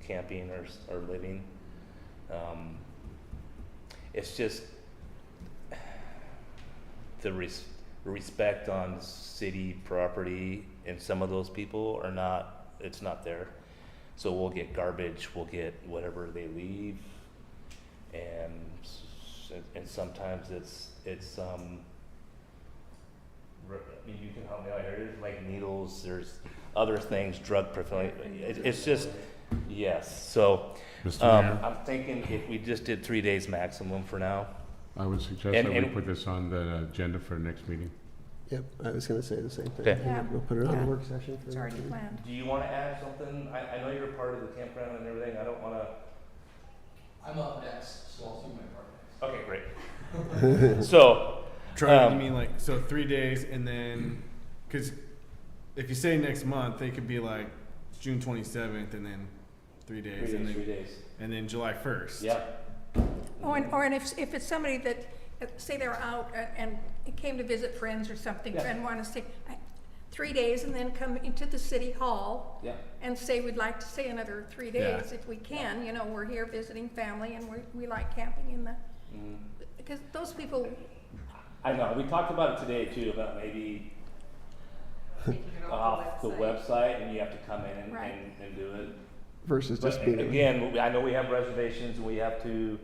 camping or living. It's just the respect on city property, and some of those people are not, it's not there. So we'll get garbage, we'll get whatever they leave, and sometimes it's I mean, you can help me out here, there's like needles, there's other things, drug paraphernalia, it's just, yes. So Mr. Mayor? I'm thinking if we just did 3 days maximum for now. I would suggest And- that we and- put this on the agenda for the next meeting. Yep, I was gonna say the same thing. Okay. Yeah. We'll put it on Yeah. the work session. for It's already next week. planned. Do you want to add something? I know you're part of the campground and everything. I don't want to. I'm up next, so I'll do my part next. Okay, great. So, Try, you mean like, so 3 days and then, because if you say next month, they could be like June 27th and then 3 days, 3 days. and then July 1st. Yeah. Or if it's somebody that, say they're out and came to visit friends or something, Yeah. and want to stay 3 days and then come into the city hall Yeah. and say, we'd like to stay another 3 Yeah. days if we can, you know, we're here visiting family and we like camping in the, because those people, I know. We talked about it today too, about maybe Taking it off the website and you have to come in Right. and do it. Versus But just being. again, I know we have reservations and we have to,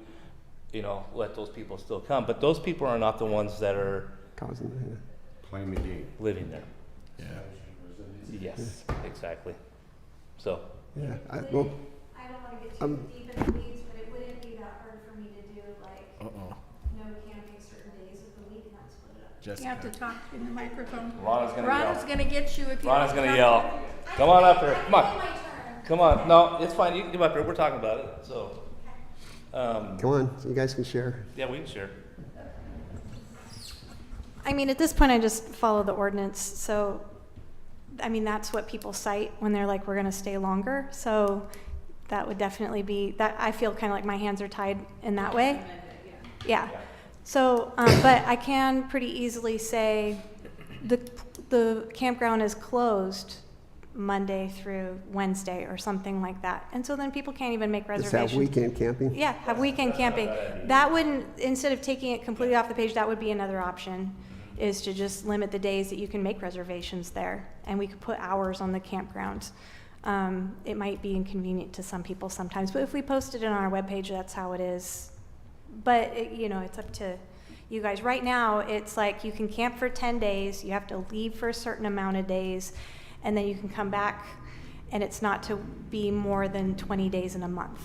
you know, let those people still come. But those people are not the ones that are Causing, Playing the game. living there. Yeah. Yes, exactly. So, yeah. I don't want to get too deep in the weeds, but it wouldn't be that hard for me to do, like, Uh-oh. no camping certain days of the week and not split it up. you Jessica. have to talk in the microphone. Rhonda's gonna Rhonda's yell. gonna get you if you. Rhonda's don't gonna talk. yell. Come on up here. Come on. My turn. Come on. No, it's fine. You can come up here. We're talking about it. So, Come on, so you guys can share. yeah, we can share. I mean, at this point, I just follow the ordinance. So, I mean, that's what people cite when they're like, we're going to stay longer. So that would definitely be, that I feel kind of like my hands are tied in that way. Yeah. So, but I can pretty easily say the campground is closed Monday through Wednesday or something like that. And so then people can't even make Just reservations. have weekend camping. Yeah, have weekend camping. That wouldn't, instead of taking it completely off the page, that would be another option, is to just limit the days that you can make reservations there. And we could put hours on the campground. It might be inconvenient to some people sometimes, but if we posted it on our webpage, that's how it is. But, you know, it's up to you guys. Right now, it's like you can camp for 10 days, you have to leave for a certain amount of days, and then you can come back, and it's not to be more than 20 days in a month,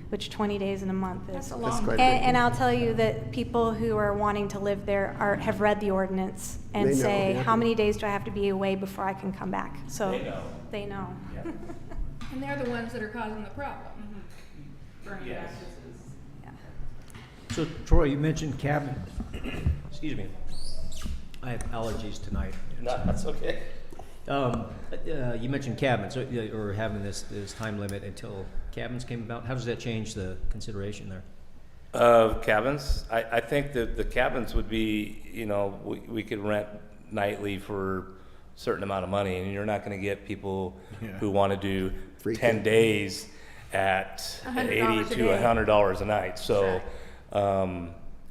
which 20 days in a month is. That's a That's long. quite a bit. And I'll tell you that people who are wanting to live there have read the ordinance and They know, say, yeah. how many days do I have to be away before I can come back? So They know. they know. And they're the ones that are causing the problem. Burning Yes. matches. So Troy, you mentioned cabins. Excuse me. I have allergies tonight. No, that's okay. You mentioned cabins, or having this time limit until cabins came about. How does that change the consideration there? Cabins, I think that the cabins would be, we could rent nightly for a certain amount of money, and you're not gonna get people who wanna do Free 10 days at $100 $80 a to day. $100 a night. So,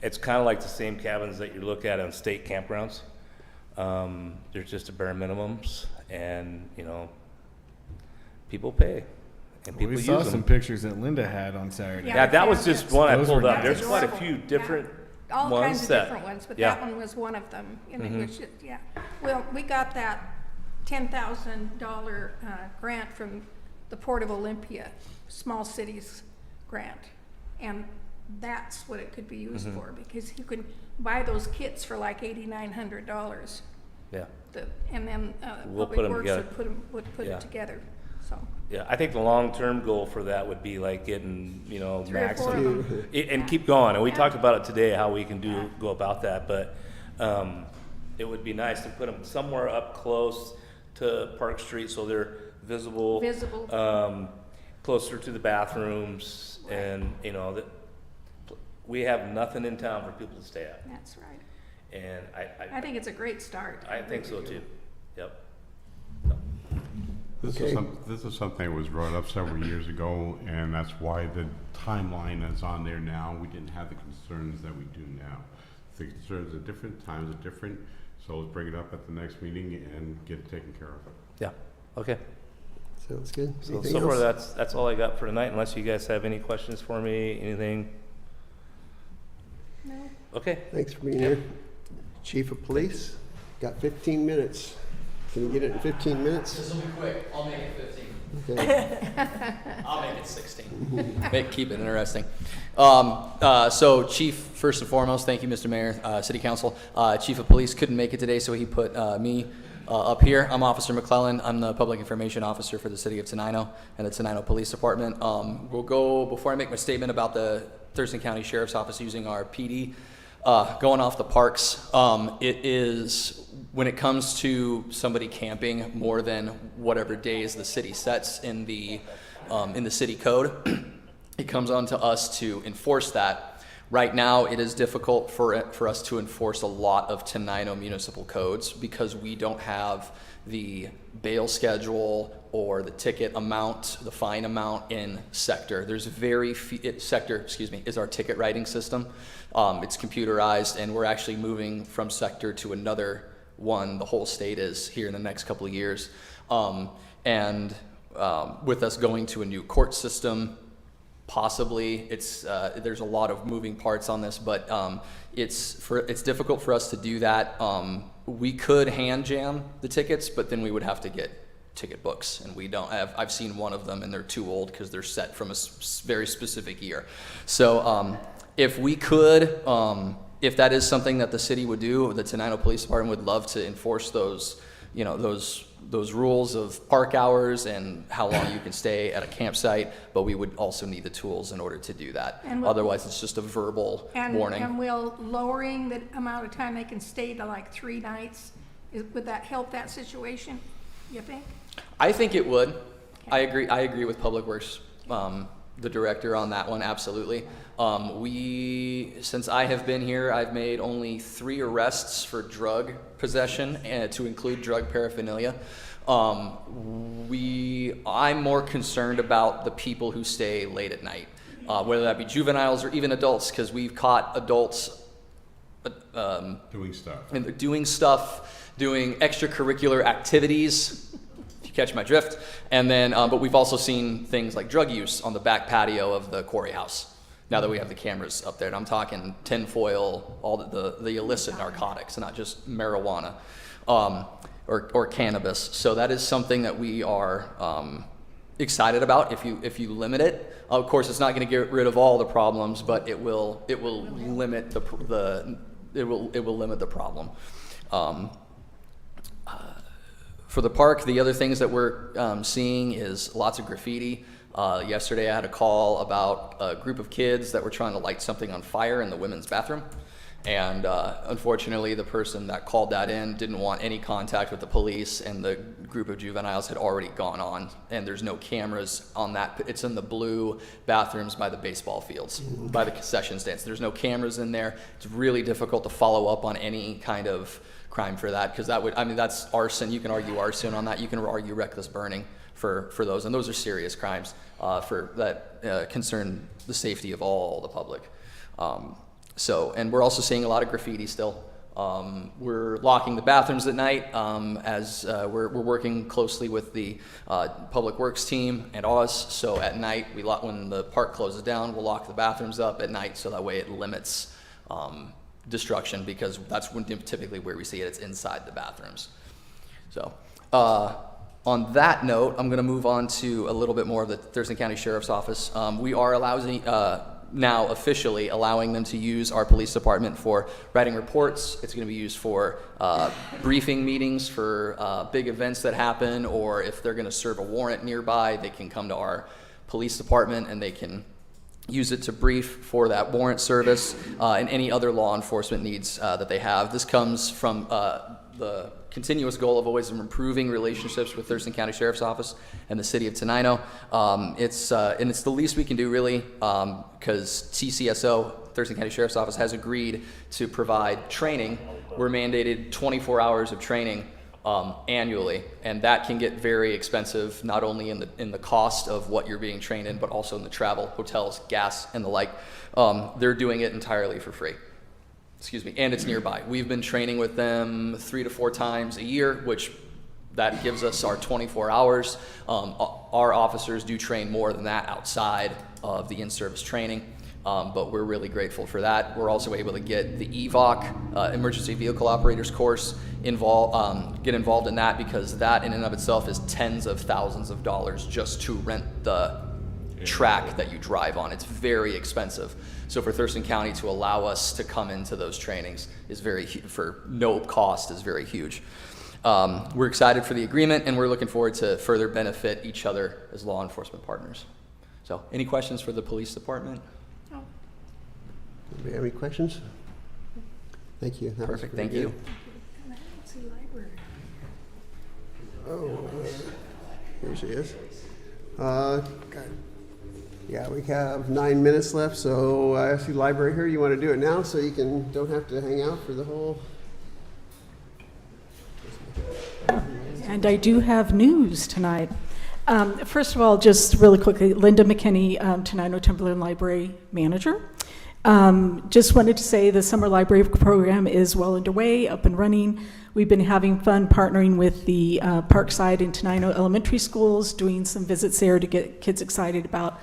it's kinda like the same cabins that you look at on state campgrounds. There's just a bare minimums, and, people pay, and people We use saw them. some pictures that Linda had on Saturday. Yeah. Yeah, that was just one I Those pulled were up. nice. There's quite a Adorable. few different All ones kinds of that- different ones, but yeah. that one was one of them. Mhm. Which is, yeah. Well, we got that $10,000 grant from the Port of Olympia, Small Cities Grant. And that's what it could be used Mm-hmm. for, because you can buy those kits for like $8,900. Yeah. And then We'll put Public 'em Works together. would put Yeah. it together, so. Yeah, I think the long-term goal for that would be like getting, 3 or 4 of maximum, them. and keep going. And we Yeah. talked about it today, how we can Yeah. go about that, but, it would be nice to put them somewhere up close to Park Street so they're visible. Visible. Closer to the bathrooms, and, that, we have nothing in town for people to stay at. That's right. And I think it's a great start. I think so too. Yep. Okay. This is something that was brought up several years ago, and that's why the timeline is on there now. We didn't have the concerns that we do now. The concerns are different, times are different, so let's bring it up at the next meeting and get it taken care of. Yeah, okay. Sounds good. So Anything far, else? that's all I got for tonight, unless you guys have any questions for me, anything? No? Okay. Thanks for being here. Chief of Police, got 15 minutes. Can you get it in 15 minutes? This will be quick. I'll make it 15. Okay. I'll make it 16. Keep it interesting. So Chief, first and foremost, thank you, Mr. Mayor, City Council. Chief of Police couldn't make it today, so he put me up here. I'm Officer McClellan. I'm the Public Information Officer for the City of Tenino and the Tenino Police Department. We'll go, before I make my statement about the Thurston County Sheriff's Office using our PD, going off the parks, it is, when it comes to somebody camping more than whatever days the city sets in the city code, it comes on to us to enforce that. Right now, it is difficult for us to enforce a lot of Tenino municipal codes because we don't have the bail schedule or the ticket amount, the fine amount in sector. There's very few, sector, is our ticket writing system. It's computerized, and we're actually moving from sector to another one. The whole state is here in the next couple of years. With us going to a new court system, possibly, there's a lot of moving parts on this, but it's difficult for us to do that. We could hand jam the tickets, but then we would have to get ticket books, and we don't have. I've seen one of them, and they're too old because they're set from a very specific year. So if we could, if that is something that the city would do, the Tenino Police Department would love to enforce those, those rules of park hours and how long you can stay at a campsite, but we would also need the tools in order to do that. Otherwise, it's just a verbal warning. And will lowering the amount of time they can stay to like 3 nights, would that help that situation, you think? I think it would. I agree with Public Works, the director on that one, absolutely. Since I have been here, I've made only 3 arrests for drug possession, and to include drug paraphernalia. I'm more concerned about the people who stay late at night, whether that be juveniles or even adults, because we've caught adults doing extracurricular activities. If you catch my drift. And then, but we've also seen things like drug use on the back patio of the quarry house. Now that we have the cameras up there, and I'm talking tinfoil, all the illicit narcotics, not just marijuana or cannabis. So that is something that we are excited about. If you limit it, of course, it's not going to get rid of all the problems, but it will limit the problem. For the park, the other things that we're seeing is lots of graffiti. Yesterday I had a call about a group of kids that were trying to light something on fire in the women's bathroom. And unfortunately, the person that called that in didn't want any contact with the police, and the group of juveniles had already gone on, and there's no cameras on that. It's in the blue bathrooms by the baseball fields, by the concession stands. There's no cameras in there. It's really difficult to follow up on any kind of crime for that, because that would, I mean, that's arson. You can argue arson on that. You can argue reckless burning for those, and those are serious crimes for that concern the safety of all the public. And we're also seeing a lot of graffiti still. We're locking the bathrooms at night as we're working closely with the Public Works team and us. So at night, when the park closes down, we'll lock the bathrooms up at night, so that way it limits destruction, because that's typically where we see it. It's inside the bathrooms. So on that note, I'm going to move on to a little bit more of the Thurston County Sheriff's Office. We are allowing now officially allowing them to use our police department for writing reports. It's going to be used for briefing meetings for big events that happen, or if they're going to serve a warrant nearby, they can come to our police department and they can use it to brief for that warrant service and any other law enforcement needs that they have. This comes from the continuous goal of always improving relationships with Thurston County Sheriff's Office and the city of Tenino. It's the least we can do, really, because TCSO, Thurston County Sheriff's Office, has agreed to provide training. We're mandated 24 hours of training annually, and that can get very expensive, not only in the cost of what you're being trained in, but also in the travel, hotels, gas, and the like. They're doing it entirely for free. Excuse me, and it's nearby. We've been training with them 3 to 4 times a year, which that gives us our 24 hours. Our officers do train more than that outside of the in-service training, but we're really grateful for that. We're also able to get the EVOC, Emergency Vehicle Operators course, get involved in that, because that in and of itself is tens of thousands of dollars just to rent the track that you drive on. It's very expensive. So for Thurston County to allow us to come into those trainings is for no cost is very huge. We're excited for the agreement, and we're looking forward to further benefit each other as law enforcement partners. So any questions for the police department? No. Do we have any questions? Thank you. That was Perfect, pretty thank you. good. And I don't see library. Oh, here she is. God. Yeah, we have 9 minutes left, so I see library here. You want to do it now so you don't have to hang out for the whole... And I do have news tonight. First of all, just really quickly, Linda McKinney, Tenino Timberland Library Manager. Just wanted to say the summer library program is well underway, up and running. We've been having fun partnering with the Parkside and Tenino elementary schools, doing some visits there to get kids excited about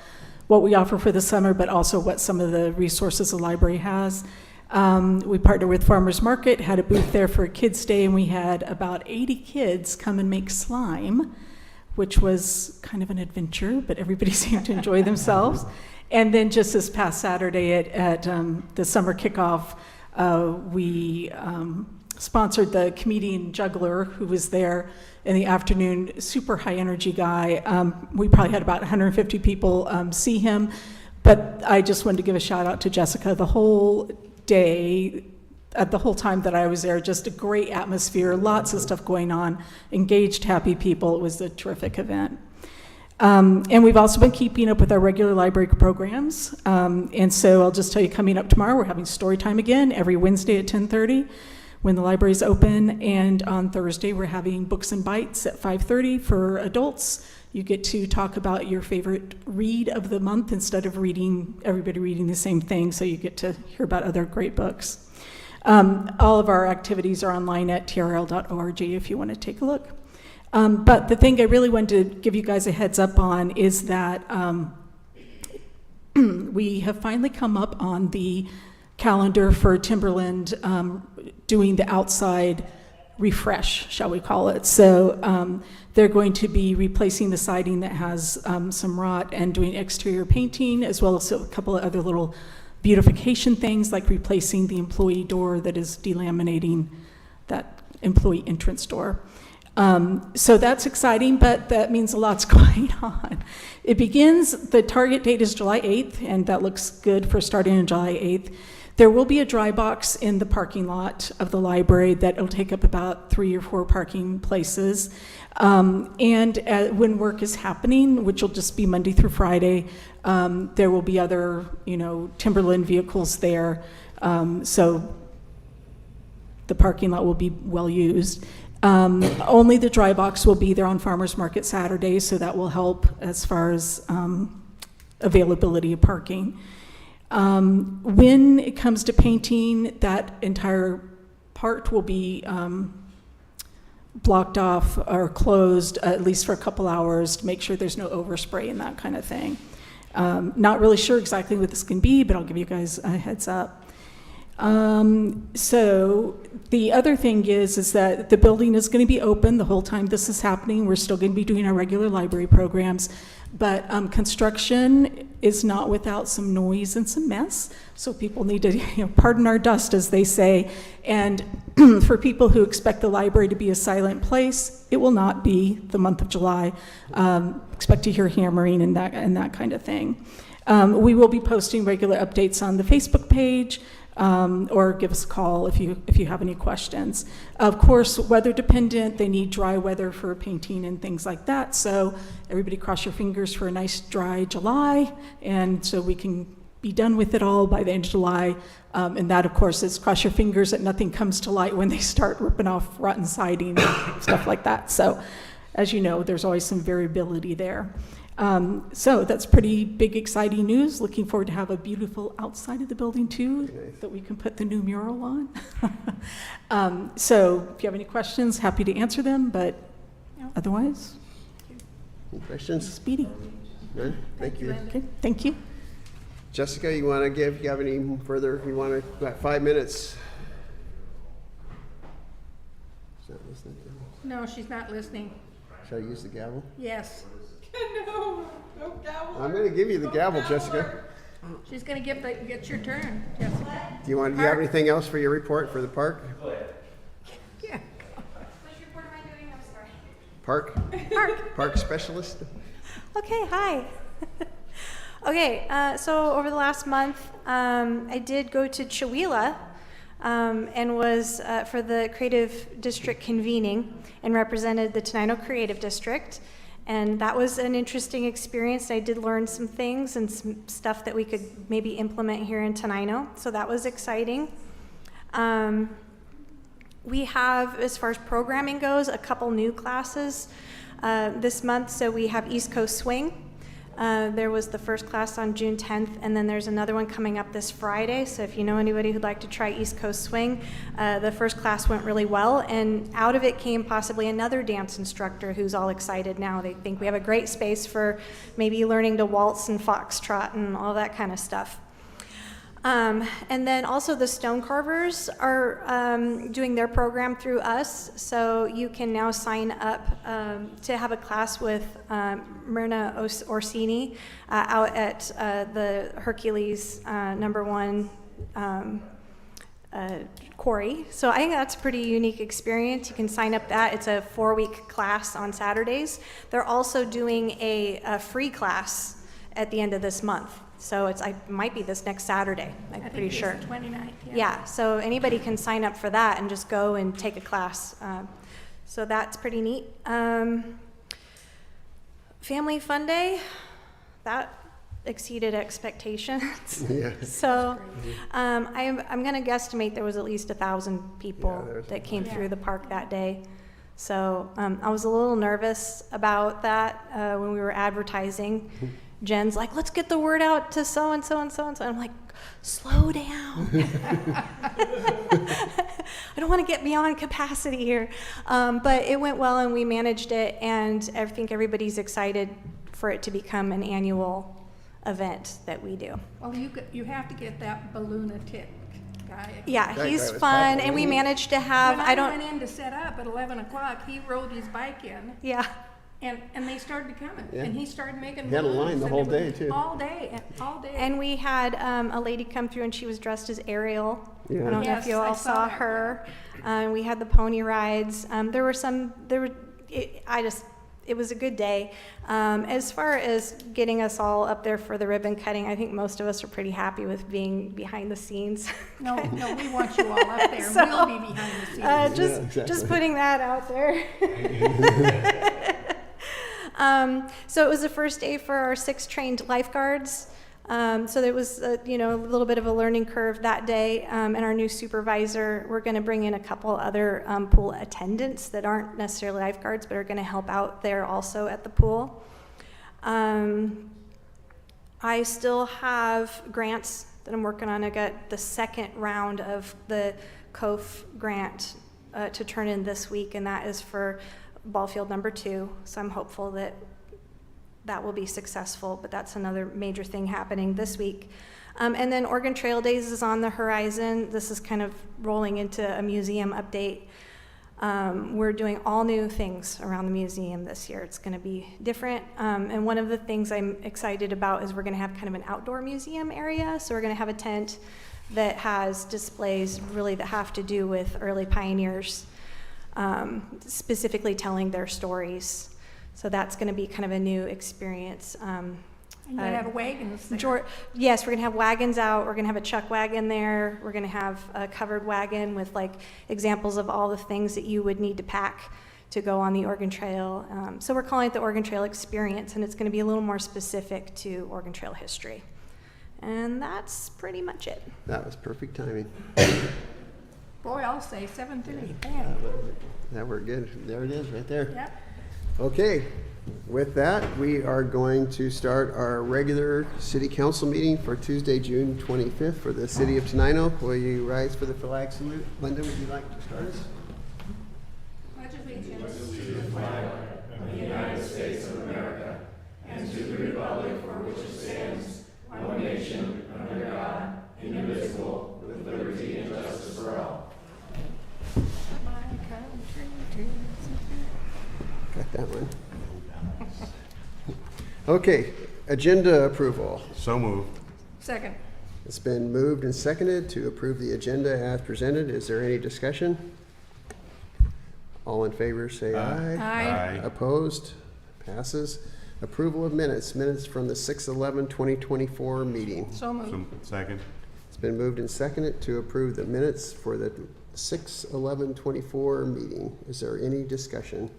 what we offer for the summer, but also what some of the resources the library has. We partnered with Farmers Market, had a booth there for a kids' day, and we had about 80 kids come and make slime, which was kind of an adventure, but everybody seemed to enjoy themselves. And then just this past Saturday at the summer kickoff, we sponsored the comedian juggler who was there in the afternoon, super high energy guy. We probably had about 150 people see him, but I just wanted to give a shout out to Jessica. The whole day, the whole time that I was there, just a great atmosphere, lots of stuff going on, engaged, happy people. It was a terrific event. And we've also been keeping up with our regular library programs. And so I'll just tell you, coming up tomorrow, we're having story time again every Wednesday at 10:30 when the library's open. And on Thursday, we're having Books and Bites at 5:30 for adults. You get to talk about your favorite read of the month instead of everybody reading the same thing, so you get to hear about other great books. All of our activities are online at trl.org if you want to take a look. But the thing I really wanted to give you guys a heads up on is that we have finally come up on the calendar for Timberland doing the outside refresh, shall we call it. So they're going to be replacing the siding that has some rot and doing exterior painting, as well as a couple of other little beautification things, like replacing the employee door that is delaminating that employee entrance door. So that's exciting, but that means a lot's going on. The target date is July 8th, and that looks good for starting on July 8th. There will be a dry box in the parking lot of the library that will take up about 3 or 4 parking places. And when work is happening, which will just be Monday through Friday, there will be other, Timberland vehicles there. So the parking lot will be well used. Only the dry box will be there on Farmers Market Saturdays, so that will help as far as availability of parking. When it comes to painting, that entire part will be blocked off or closed at least for a couple hours to make sure there's no overspray and that kind of thing. Not really sure exactly what this can be, but I'll give you guys a heads up. So the other thing is that the building is going to be open the whole time this is happening. We're still going to be doing our regular library programs, but construction is not without some noise and some mess. So people need to, pardon our dust, as they say. And for people who expect the library to be a silent place, it will not be the month of July. Expect to hear hammering and that kind of thing. We will be posting regular updates on the Facebook page. Or give us a call if you have any questions. Of course, weather dependent, they need dry weather for painting and things like that. So everybody cross your fingers for a nice dry July, and so we can be done with it all by the end of July. And that, of course, is cross your fingers that nothing comes to light when they start ripping off rotten siding and stuff like that. So as you know, there's always some variability there. So that's pretty big, exciting news. Looking forward to have a beautiful outside of the building too, that we can put the new mural on. So if you have any questions, happy to answer them, but otherwise, Any questions? speedy. None? Thank you. Okay, thank you. Jessica, you want to you have any further, you want to, about 5 minutes? She's not listening. No, she's not listening. Should I use the gavel? Yes. No gavel. I'm going to give you the gavel, Jessica. She's gonna get your turn, Jessica. Do you have anything else for your report for the park? Yeah. Which report am I doing? I'm sorry. Park? Park specialist? Okay, hi. Okay, so over the last month, I did go to Chewelah and was for the Creative District convening and represented the Tenino Creative District. And that was an interesting experience. I did learn some things and some stuff that we could maybe implement here in Tenino. So that was exciting. We have, as far as programming goes, a couple new classes this month. So we have East Coast Swing. There was the first class on June 10th, and then there's another one coming up this Friday. So if you know anybody who'd like to try East Coast Swing, the first class went really well, and out of it came possibly another dance instructor who's all excited now. They think we have a great space for maybe learning to waltz and foxtrot and all that kind of stuff. And then also the stone carvers are doing their program through us, so you can now sign up to have a class with Myrna Orsini out at the Hercules #1 quarry. So I think that's a pretty unique experience. You can sign up that. It's a 4-week class on Saturdays. They're also doing a free class at the end of this month. So it might be this next Saturday, I'm pretty sure. I think it's the 29th, yeah. Yeah, so anybody can sign up for that and just go and take a class. So that's pretty neat. Family Fun Day, that exceeded expectations. Yeah. So I'm going to guesstimate there was at least 1,000 people that came through the park that day. So I was a little nervous about that when we were advertising. Jen's like, let's get the word out to so-and-so and so-and-so. I'm like, slow down. I don't want to get beyond capacity here. But it went well and we managed it, and I think everybody's excited for it to become an annual event that we do. Well, you have to get that balloonatic guy. Yeah, That he's guy was fun, fun. and we managed to have, When I I don't, went in to set up at 11 o'clock, he rode his bike in, yeah. and they started coming, Yeah. and he started making He had a balloons, line the and whole it was day, too. All day, all day. And we had a lady come through, and she was dressed as Ariel. Yeah. I don't know if Yes, you I all saw saw that. her. We had the pony rides. it was a good day. As far as getting us all up there for the ribbon cutting, I think most of us are pretty happy with being behind the scenes. No, we want you all up there. So, We'll be behind the scenes. Just putting that out there. So it was the first day for our 6 trained lifeguards. So there was a little bit of a learning curve that day, and our new supervisor, we're going to bring in a couple other pool attendants that aren't necessarily lifeguards, but are going to help out there also at the pool. I still have grants that I'm working on. I got the second round of the COF grant to turn in this week, and that is for ball field number 2. So I'm hopeful that that will be successful, but that's another major thing happening this week. And then Oregon Trail Days is on the horizon. This is kind of rolling into a museum update. We're doing all new things around the museum this year. It's going to be different. And one of the things I'm excited about is we're going to have kind of an outdoor museum area. So we're going to have a tent that has displays really that have to do with early pioneers, specifically telling their stories. So that's going to be kind of a new experience. And you have wagons there. Yes, we're going to have wagons out. We're going to have a chuck wagon there. We're going to have a covered wagon with like examples of all the things that you would need to pack to go on the Oregon Trail. So we're calling it the Oregon Trail Experience, and it's going to be a little more specific to Oregon Trail history. And that's pretty much it. That was perfect timing. Boy, I'll say 7:30. Bam. That worked good. There it is, right there. Yep. Okay, with that, we are going to start our regular city council meeting for Tuesday, June 25th for the city of Tenino. Will you rise for the flag salute? Linda, would you like to start us? Pledge allegiance. Got that one. Okay, agenda approval. So moved. Second. It's been moved and seconded to approve the agenda as presented. Is there any discussion? All in favor say aye. Aye. Opposed? Passes. Approval of minutes. Minutes from the 6/11/2024 meeting. So moved. Second. It's been moved and seconded to approve the minutes for the 6/11/24 meeting. Is there any discussion?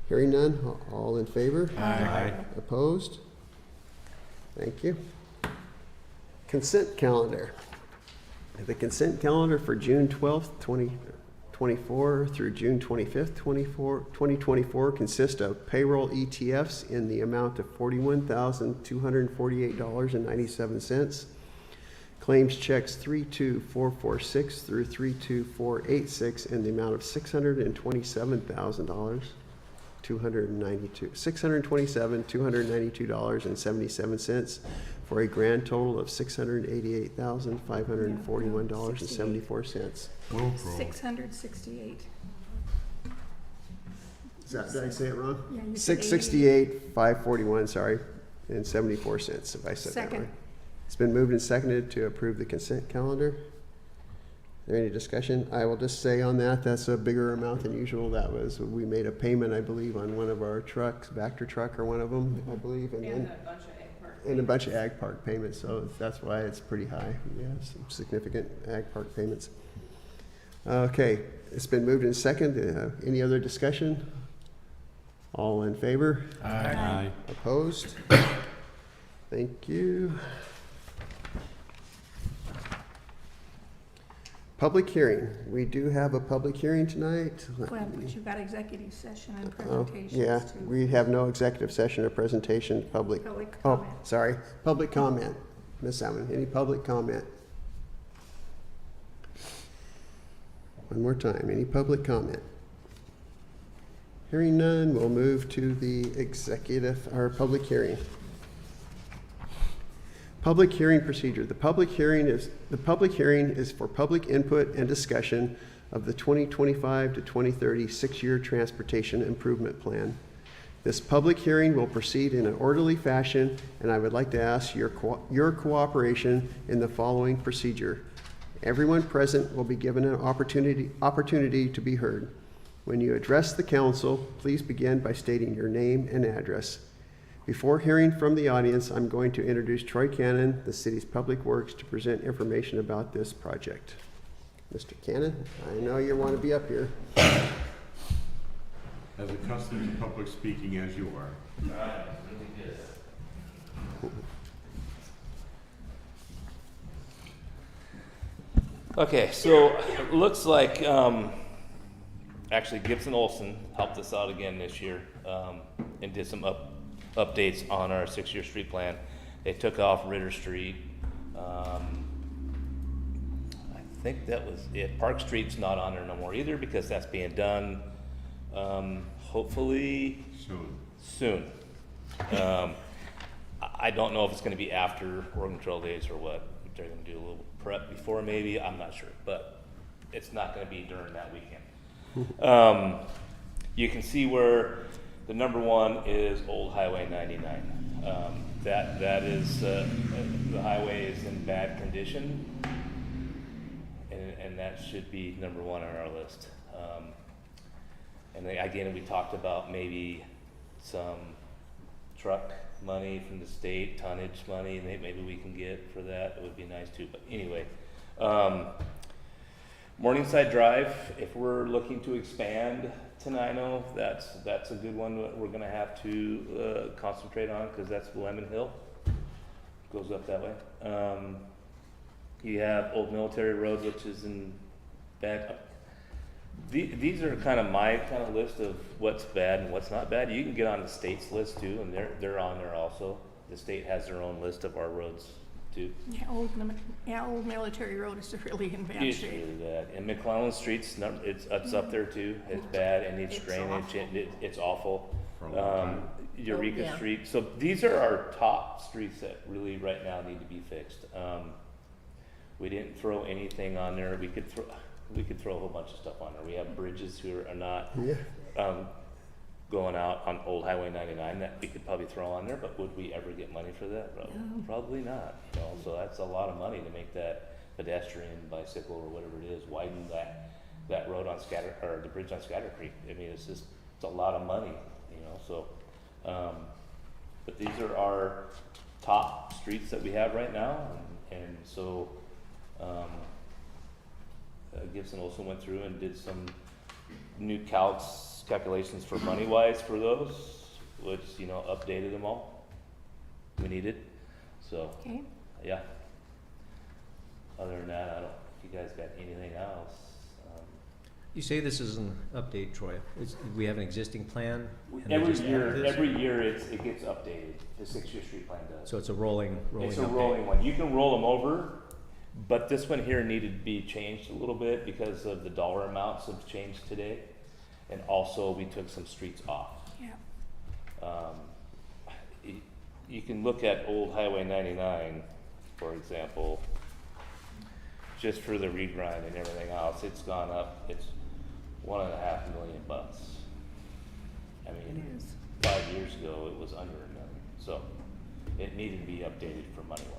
Hearing none, all in favor? Aye. Opposed? Thank you. Consent calendar. The consent calendar for June 12th, 2024 through June 25th, 2024 consists of payroll ETFs in the amount of $41,248.97. Claims checks 32446 through 32486 in the amount of $627,292.77 for a grand total of $688,541.74. Move approval. 668. Did I say it wrong? Yeah, you said 668, 541, sorry, and 74 cents, if I said that Second. right. It's been moved and seconded to approve the consent calendar. Is there any discussion? I will just say on that, that's a bigger amount than usual. That was, we made a payment, I believe, on one of our trucks, Vector truck or one of them, I believe. And then, and a bunch of ag park payments, so that's why it's pretty high. We have some significant ag park payments. Okay, it's been moved and seconded. Any other discussion? All in favor? Aye. Opposed? Thank you. Public hearing. We do have a public hearing tonight. Well, but you've got executive session and Oh, presentations yeah, too. we have no executive session or presentation, public. Public Oh, comment. sorry, public comment. Ms. Salmon, any public comment? One more time, any public comment? Hearing none, we'll move to the executive, or public hearing. Public hearing procedure. The public hearing is for public input and discussion of the 2025 to 2030 6-year transportation improvement plan. This public hearing will proceed in an orderly fashion, and I would like to ask your cooperation in the following procedure. Everyone present will be given an opportunity to be heard. When you address the council, please begin by stating your name and address. Before hearing from the audience, I'm going to introduce Troy Cannon, the city's Public Works, to present information about this project. Mr. Cannon, I know you want to be up here. As accustomed to public speaking as you are. Okay, so it looks like actually Gibson Olson helped us out again this year and did some updates on our 6-year street plan. They took off Ritter Street. I think that was it. Park Street's not on there no more either because that's being done hopefully soon. I don't know if it's going to be after Oregon Trail Days or what. If they're going to do a little prep before maybe, I'm not sure, but it's not going to be during that weekend. You can see where the number 1 is Old Highway 99. That is the highway is in bad condition, and that should be number 1 on our list. And then, again, we talked about maybe some truck money from the state, tonnage money, maybe we can get for that. It would be nice too. But anyway, Morningside Drive, if we're looking to expand Tenino, that's a good one that we're going to have to concentrate on because that's Lemon Hill. Goes up that way. You have Old Military Road, which is in bad. These are kind of my kind of list of what's bad and what's not bad. You can get on the state's list too, and they're on there also. The state has their own list of our roads too. Yeah, Old Military Road is really in bad It's shape. really bad. And McClellan Street's it's up there too. It's bad and needs It's drainage. awful. It's awful. For a long time. Eureka Oh, yeah. Street. So these are our top streets that really right now need to be fixed. We didn't throw anything on there. We could throw a whole bunch of stuff on there. We have bridges who are not Yeah. going out on Old Highway 99 that we could probably throw on there, but would we ever get money for that? Probably not. You know, so that's a lot of money to make that pedestrian, bicycle, or whatever it is, widen that road on or the bridge on Scatter Creek. I mean, it's a lot of money, you know. So, but these are our top streets that we have right now, and so. Gibson also went through and did some new calculations for money-wise for those, which, you know, updated them all we needed. So, Okay. yeah. Other than that, I don't know if you guys got anything else. You say this is an update, Troy. We have an existing plan? and they Every just added this? year it gets updated. The 6-year street plan does. So it's a rolling It's a update. rolling one. You can roll them over, but this one here needed to be changed a little bit because of the dollar amounts have changed today. And also we took some streets off. Yeah. You can look at Old Highway 99, for example, just for the regrind and everything else, it's gone up. It's $1.5 million. I mean, It is. 5 years ago it was under $1 million, so it needed to be updated for money wise.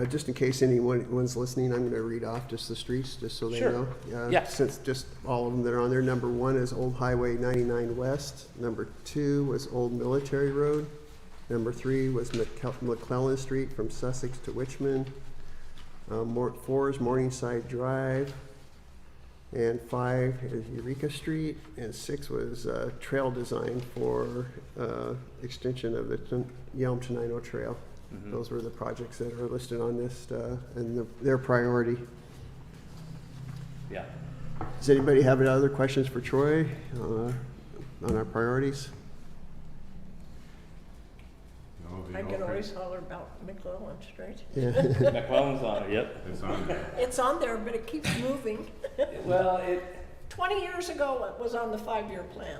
Just in case anyone's listening, I'm going to read off just the streets, just so they Sure. know. Yeah. Since just all of them that are on there. Number 1 is Old Highway 99 West. Number 2 was Old Military Road. Number 3 was McClellan Street from Sussex to Richmond. 4 is Morningside Drive. And 5 is Eureka Street. And 6 was trail design for extension of the Yelm Tenino Trail. Mhm. Those were the projects that are listed on this and their priority. Yeah. Does anybody have any other questions for Troy on our priorities? No, the I can elephant- always holler about McClellan Street. Yeah. McClellan's on it, yep. It's on there. It's on there, but it keeps moving. Well, 20 years ago, it was on the 5-year plan,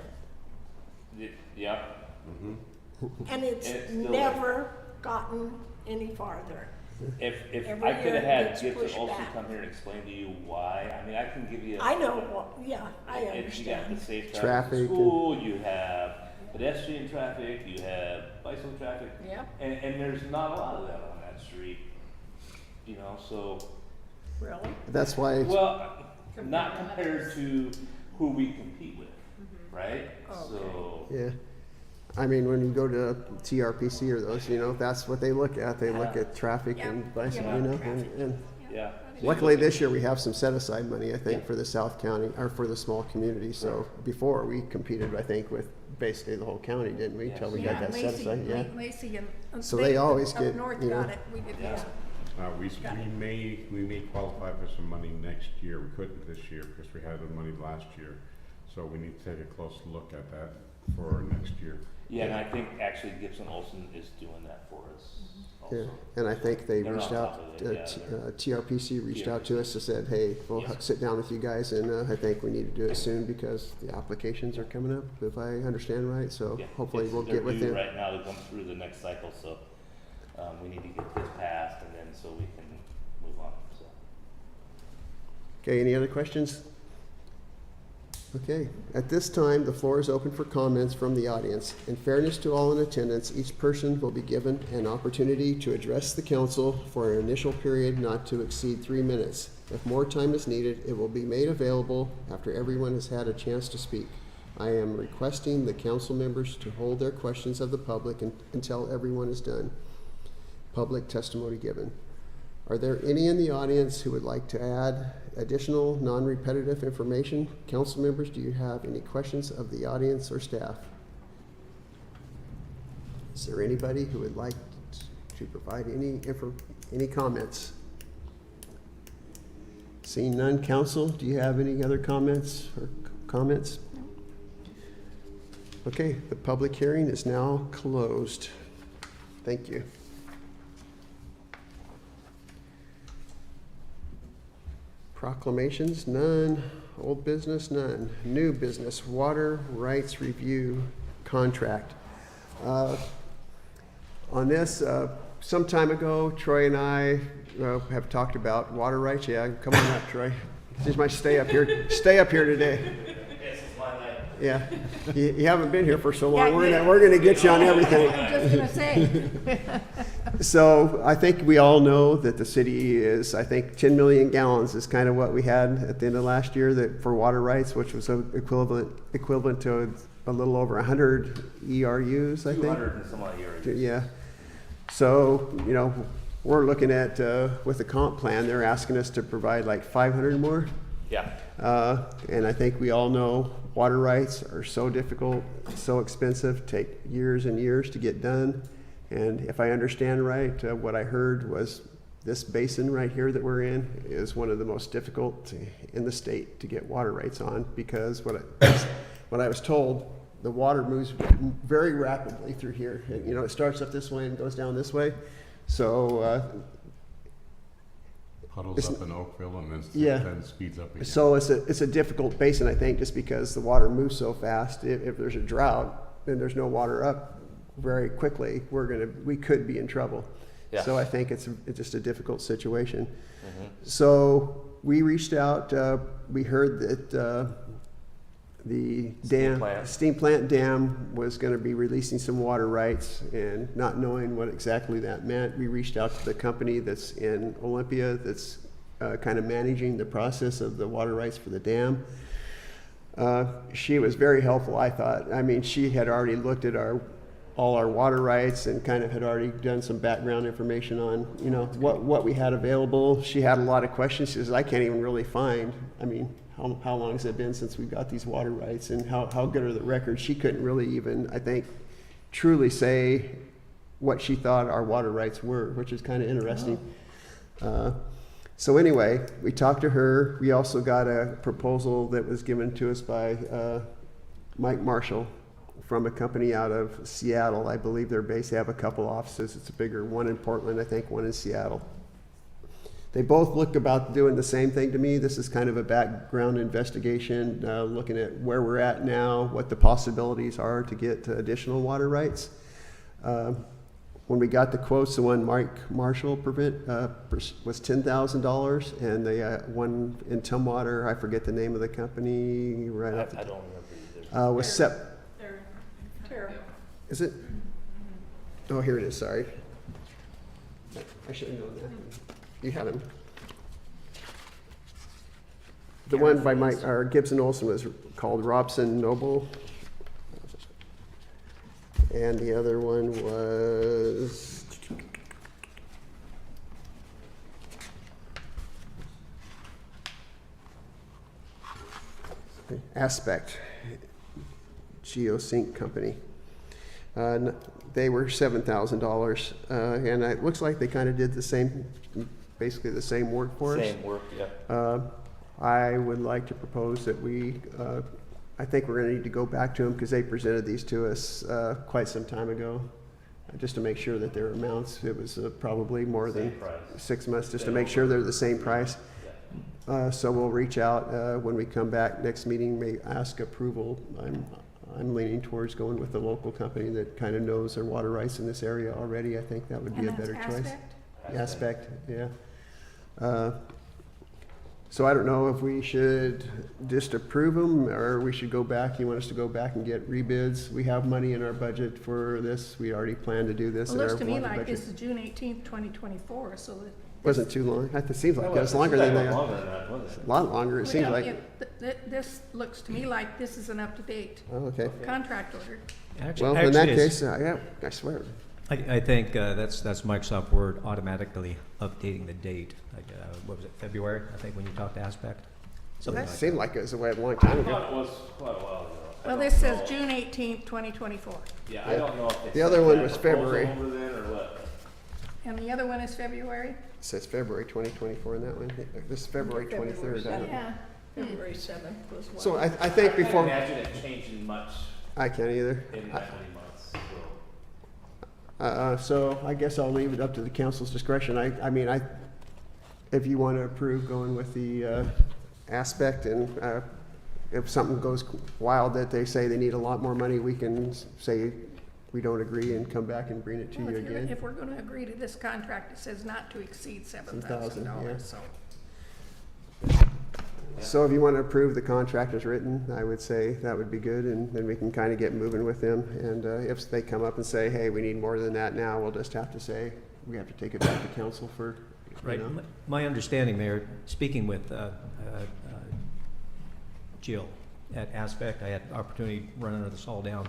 yeah. Mhm. and it's It's still never gotten any farther. If Every I could year have it had gets Gibson pushed also back. come here and explain to you why, I mean, I can give you. I know, yeah, I You got understand. the safe traffic Traffic at and- school, you have pedestrian traffic, you have bicycle traffic. Yep. And there's not a lot of that on that street, you know, so Really? That's why, Well, not compared to who we compete with, right? Oh, So, yeah. I mean, when you go to TRPC or those, you know, that's what they look at. They look at traffic and bicycle, you know, and yeah. luckily this year we have some set aside money, I think, for the South County, or for the small community. So before we competed, I think, with basically the whole county, didn't we? Till we got that set aside, yeah. Lacey and. So they always get, Up north you know. got it, we did not. We may qualify for some money next year. We couldn't this year because we had the money last year. So we need to take a close look at that for next year. Yeah, and I think actually Gibson Olson is doing that for us Yeah, also. and I think they They're reached on top out, of it, yeah, TRPC reached out to us and said, hey, we'll Yeah. sit down with you guys, and I think we need to do it soon because the applications are coming up, if I understand right, so Yeah, hopefully it's- we'll they're get with due them. right now to come through the next cycle, so, we need to get this passed and then so we can move on, so. Okay, any other questions? Okay, at this time, the floor is open for comments from the audience. In fairness to all in attendance, each person will be given an opportunity to address the council for an initial period not to exceed 3 minutes. If more time is needed, it will be made available after everyone has had a chance to speak. I am requesting the council members to hold their questions of the public until everyone is done. Public testimony given. Are there any in the audience who would like to add additional non-repetitive information? Council members, do you have any questions of the audience or staff? Is there anybody who would like to provide any comments? Seeing none, council, do you have any other comments or comments? Okay, the public hearing is now closed. Thank you. Proclamations, none. Old business, none. New business, water rights review contract. On this, some time ago, Troy and I have talked about water rights. Yeah, come on up, Troy. This might stay up here today. Yeah, you haven't been here for so long. Yeah, We're gonna get you on everything. I'm just gonna say, So I think we all know that the city is, I think 10 million gallons is kind of what we had at the end of last year that for water rights, which was equivalent to a little over 100 ERUs, I think. 200 and some odd ERUs. Yeah. So, you know, we're looking at, with the comp plan, they're asking us to provide like 500 more. Yeah. And I think we all know water rights are so difficult, so expensive, take years and years to get done. And if I understand right, what I heard was this basin right here that we're in is one of the most difficult in the state to get water rights on, because what I was told, the water moves very rapidly through here. You know, it starts up this way and goes down this way. So Puddles up in Oakville and then, yeah. then speeds up again. So it's a difficult basin, I think, just because the water moves so fast. If there's a drought and there's no water up very quickly, we could be in trouble. Yeah. So I think it's just a difficult situation. Mm-hmm. So we reached out. We heard that the steam plant dam was going to be releasing some water rights, and not knowing what exactly that meant, we reached out to the company that's in Olympia that's kind of managing the process of the water rights for the dam. She was very helpful, I thought. I mean, she had already looked at all our water rights and kind of had already done some background information on, you know, what we had available. She had a lot of questions. She says, I can't even really find, I mean, how long has it been since we got these water rights, and how good are the records? She couldn't really even, I think, truly say what she thought our water rights were, which is kind of interesting. So anyway, we talked to her. We also got a proposal that was given to us by Mike Marshall from a company out of Seattle. I believe they're based, they have a couple offices. It's a bigger one in Portland, I think, one in Seattle. They both look about doing the same thing to me. This is kind of a background investigation, looking at where we're at now, what the possibilities are to get additional water rights. When we got the quotes, the one Mike Marshall was $10,000, and the one in Tumwater, I forget the name of the company right off the I don't remember either. was Is it? Oh, here it is, sorry. I should have known that. You had them. The one by Mike, or Gibson Olson was called Robson Noble. And the other one was Aspect Geosync Company. They were $7,000, and it looks like they kind of did the same, basically the same work for us. Same work, yeah. I would like to propose that we, I think we're gonna need to go back to them because they presented these to us quite some time ago. Just to make sure that their amounts, it was probably more than Same price. 6 months, just to make sure they're the same price. So we'll reach out when we come back next meeting, may ask approval. I'm leaning towards going with the local company that kind of knows their water rights in this area already. I think that would be And a that's better choice. Aspect? Aspect, yeah. So I don't know if we should just approve them, or we should go back. You want us to go back and get rebids? We have money in our budget for this. We already planned to do this It in our looks to me water like budget. this is June 18th, 2024, so that. Wasn't too long. It seems like it was longer than that. A lot longer, it seems like. This looks to me like this is an up-to-date Oh, okay. contract order. Well, in that Actually, it's- case, yeah, I swear. I think that's Microsoft Word automatically updating the date. Like, what was it, February, I think, when you talked to Aspect? Something It like seemed like it was a long time I ago. thought it was quite a while ago. I Well, don't this says know. June 18th, 2024, Yeah, I don't know if they The other sent one that was proposal February. over then or what. and the other one is February? It says February 2024 in that one. This is February 23rd. I don't- Yeah. February 7th was one. So I think I can't before, imagine it changing much I can't either. in that many months, so. So I guess I'll leave it up to the council's discretion. I mean, if you want to approve going with the Aspect, and if something goes wild that they say they need a lot more money, we can say we don't agree and come back and bring it to Well, you if again. we're gonna agree to this contract, it says not to exceed $7,000, $7,000, so. So if you want to approve the contract as written, I would say that would be good, and then we can kind of get moving with them. And if they come up and say, hey, we need more than that now, we'll just have to say, we have to take it back to council for, Right. you know. My understanding, Mayor, speaking with Jill at Aspect, I had opportunity running this all down.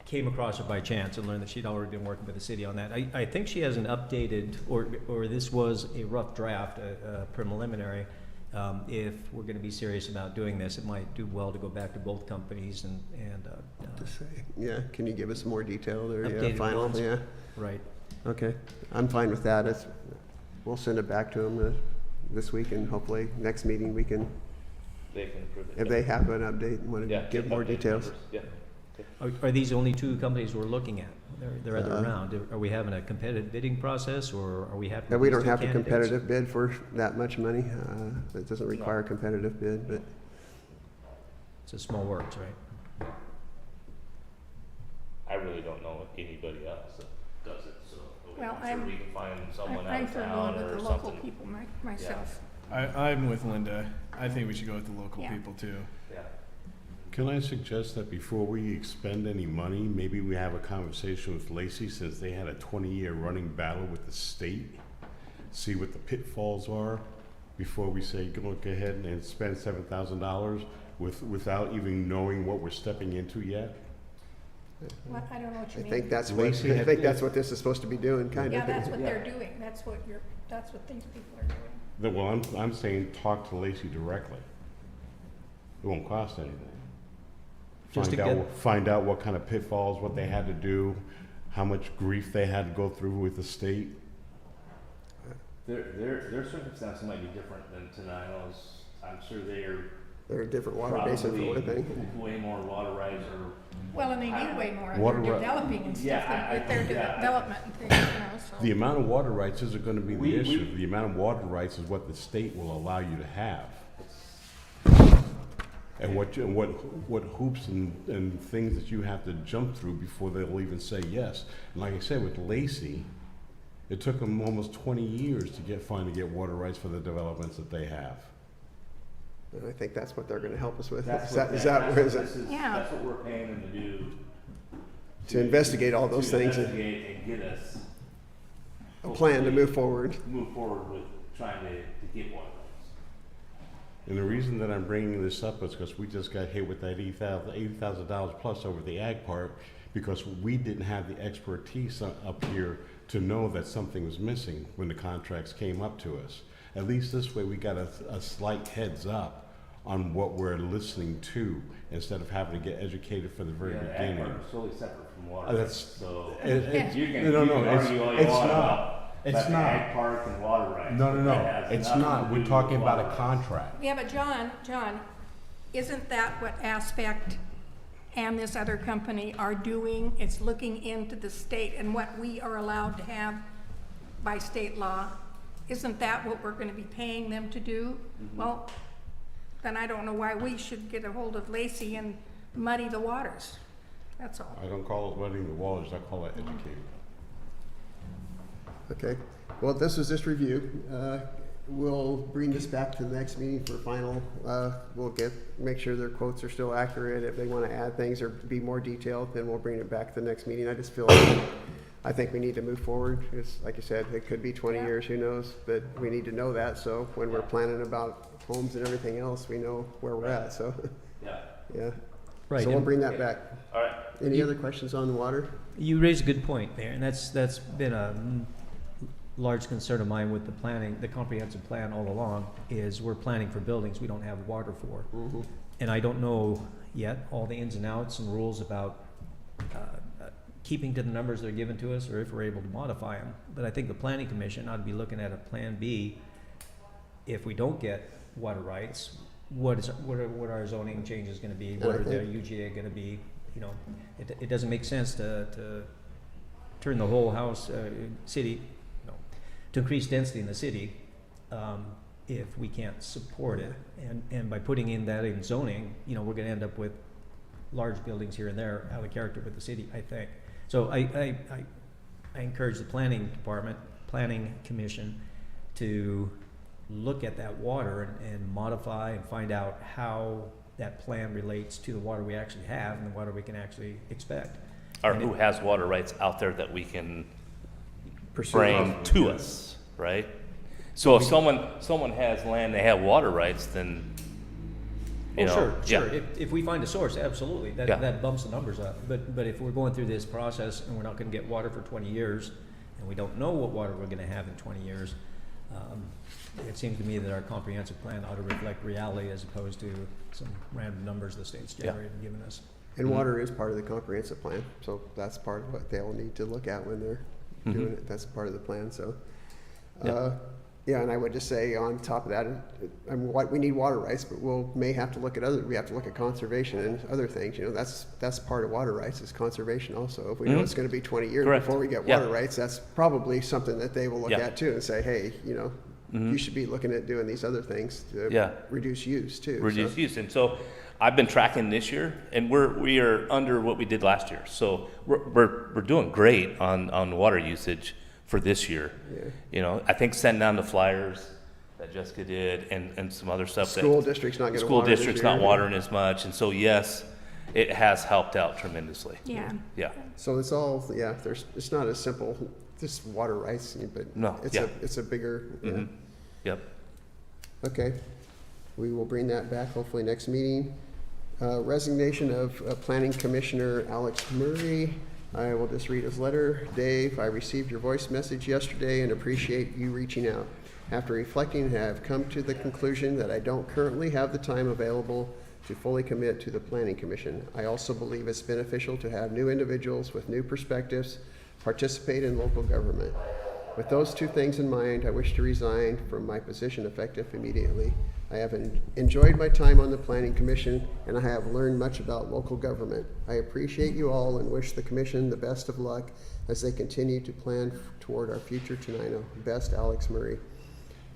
Came across her by chance and learned that she'd already been working with the city on that. I think she has an updated, or this was a rough draft, a preliminary. If we're going to be serious about doing this, it might do well to go back to both companies and To say, yeah, can you give us more detail there? Yeah, Updated final, ones. yeah, right. okay. I'm fine with that. We'll send it back to them this week, and hopefully next meeting we can, They can approve it. if they have an update and want Yeah, to give more updated details. numbers, yeah. Are these only two companies we're looking at? There are other Uh, around. Are we having a competitive bidding process, or are we having? Yeah, we these don't two have a candidates? competitive bid for that much money. It doesn't require a competitive bid, but It's a small works, right? I really don't know if anybody else that does it, so. Well, I'm sure we can find someone out I'm of for town going or with the local something. people myself. I'm with Linda. I think we should go with the local Yeah. people too. Yeah. Can I suggest that before we expend any money, maybe we have a conversation with Lacey, since they had a 20-year running battle with the state? See what the pitfalls are before we say, go ahead and spend $7,000 without even knowing what we're stepping into yet? What, I don't know what you I mean. think that's Lacey what, I had- think that's what this is supposed to be doing, kind Yeah, of. that's what they're doing, that's what these people are doing. Well, I'm saying talk to Lacey directly. It won't cost anything. Just to Find out what kind of pitfalls, what they had to do, how much grief they had to go through with the state. Their circumstances might be different than Tenino's. I'm sure They're a different water basin for one probably thing. way more water rights or. Well, and they need way more, Water they're ri- developing and stuff Yeah, with their yeah. development and things, you know, so. The amount of water rights isn't gonna be We- the issue. The amount of water rights is what the state will allow you to have. And what hoops and things that you have to jump through before they'll even say yes. And like I said, with Lacey, it took them almost 20 years to finally get water rights for the developments that they have. And I think that's what they're gonna help us with. That's Is what that, is that, that's is what it? this is- Yeah. That's what we're paying them to do. To investigate all those To things and investigate and get us. a plan to hopefully move forward. Move forward with trying to get water rights. And the reason that I'm bringing this up is because we just got hit with that $80,000 plus over the ag part, because we didn't have the expertise up here to know that something was missing when the contracts came up to us. At least this way we got a slight heads up on what we're listening to, instead of having to get educated from the very beginning. Ag park is totally separate from water. That's- So it- you can, no, you no, can it's- argue all you it's want not. about It's the not. ag park and water rights. No, but that has it's nothing not. to We're do talking with about water a rights. contract. Yeah, but John, isn't that what Aspect and this other company are doing? It's looking into the state and what we are allowed to have by state law. Isn't that what we're gonna be paying them to do? Well, then I don't know why we should get a hold of Lacey and muddy the waters. That's all. I don't call it letting the waters, I call it educating. Okay, well, this was just review. We'll bring this back to the next meeting for final. We'll make sure their quotes are still accurate. If they want to add things or be more detailed, then we'll bring it back to the next meeting. I just feel like, I think we need to move forward. It's, like you said, it could be 20 Yeah. years, who knows? But we need to know that, so when we're planning about homes and everything else, we know where we're at, so, Yeah, yeah. Right, So we'll and- bring that back. all right. Any other questions on the water? You raise a good point there, and that's been a large concern of mine with the comprehensive plan all along, is we're planning for buildings we don't have water for. Mhm. And I don't know yet all the ins and outs and rules about keeping to the numbers that are given to us, or if we're able to modify them. But I think the planning commission ought to be looking at a plan B. If we don't get water rights, what are our zoning changes gonna be? And I What are their think- UGA gonna be? You know, it doesn't make sense to turn the whole house, city, to increase density in the city, if we can't support it. And by putting in that in zoning, we're gonna end up with large buildings here and there out of character with the city, I think. So I encourage the planning department, planning commission, to look at that water and modify and find out how that plan relates to the water we actually have and the water we can actually expect. Or And who it- has water rights out there that we can Pursue bring it. to us, right? So if someone has land, they have water rights, then, you know. Sure. Yeah. If we find a source, absolutely, Yeah. that bumps the numbers up. But if we're going through this process and we're not gonna get water for 20 years, and we don't know what water we're gonna have in 20 years, it seems to me that our comprehensive plan ought to reflect reality as opposed to some random numbers the state's Yeah. generated and given us. And water is part of the comprehensive plan, so that's part of what they'll need to look at when they're doing it. That's part of the plan, so. Yeah. Yeah, and I would just say on top of that, we need water rights, but may have to look at we have to look at conservation and other things, that's part of water rights is conservation also. If we know it's gonna be 20 years Correct. before we get Yeah. water rights, that's probably something that they will look Yeah. at too and say, hey, you should be looking at doing these other things to Yeah. reduce use too. so. Reduce use. And so I've been tracking this year, and we are under what we did last year. So we're doing great on water usage for this year. Yeah. I think sending down the flyers that Jessica did and some other stuff. School district's not gonna School water this district's year. not watering as much. And so, yes, it has helped out tremendously. Yeah. Yeah. So it's all, it's not as simple, just water rights, but No, it's yeah. it's a bigger, Mhm. Yep. Okay. We will bring that back hopefully next meeting. Resignation of Planning Commissioner Alex Murray. I will just read his letter. Dave, I received your voice message yesterday and appreciate you reaching out. After reflecting, I have come to the conclusion that I don't currently have the time available to fully commit to the Planning Commission. I also believe it's beneficial to have new individuals with new perspectives participate in local government. With those two things in mind, I wish to resign from my position effective immediately. I have enjoyed my time on the Planning Commission, and I have learned much about local government. I appreciate you all and wish the Commission the best of luck as they continue to plan toward our future Tenino. Best, Alex Murray.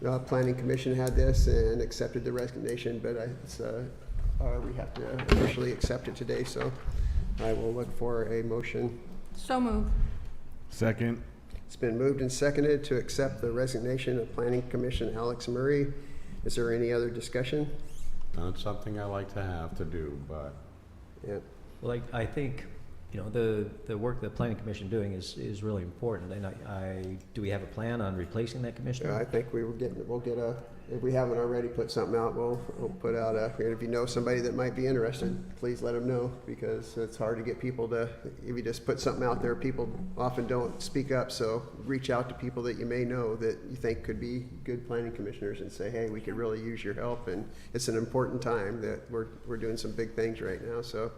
The Planning Commission had this and accepted the resignation, but we have to officially accept it today, so I will look for a motion. So moved. Second. It's been moved and seconded to accept the resignation of Planning Commission Alex Murray. Is there any other discussion? Not something I like to have to do, but Yeah. Well, I think you know, the work the planning commission doing is really important, and do we have a plan on replacing that commissioner? I think we'll get a, if we haven't already put something out, we'll put out if you know somebody that might be interested, please let them know, because it's hard to get people to, if you just put something out there, people often don't speak up, so reach out to people that you may know that you think could be good planning commissioners and say, hey, we could really use your help, and it's an important time that we're doing some big things right now, so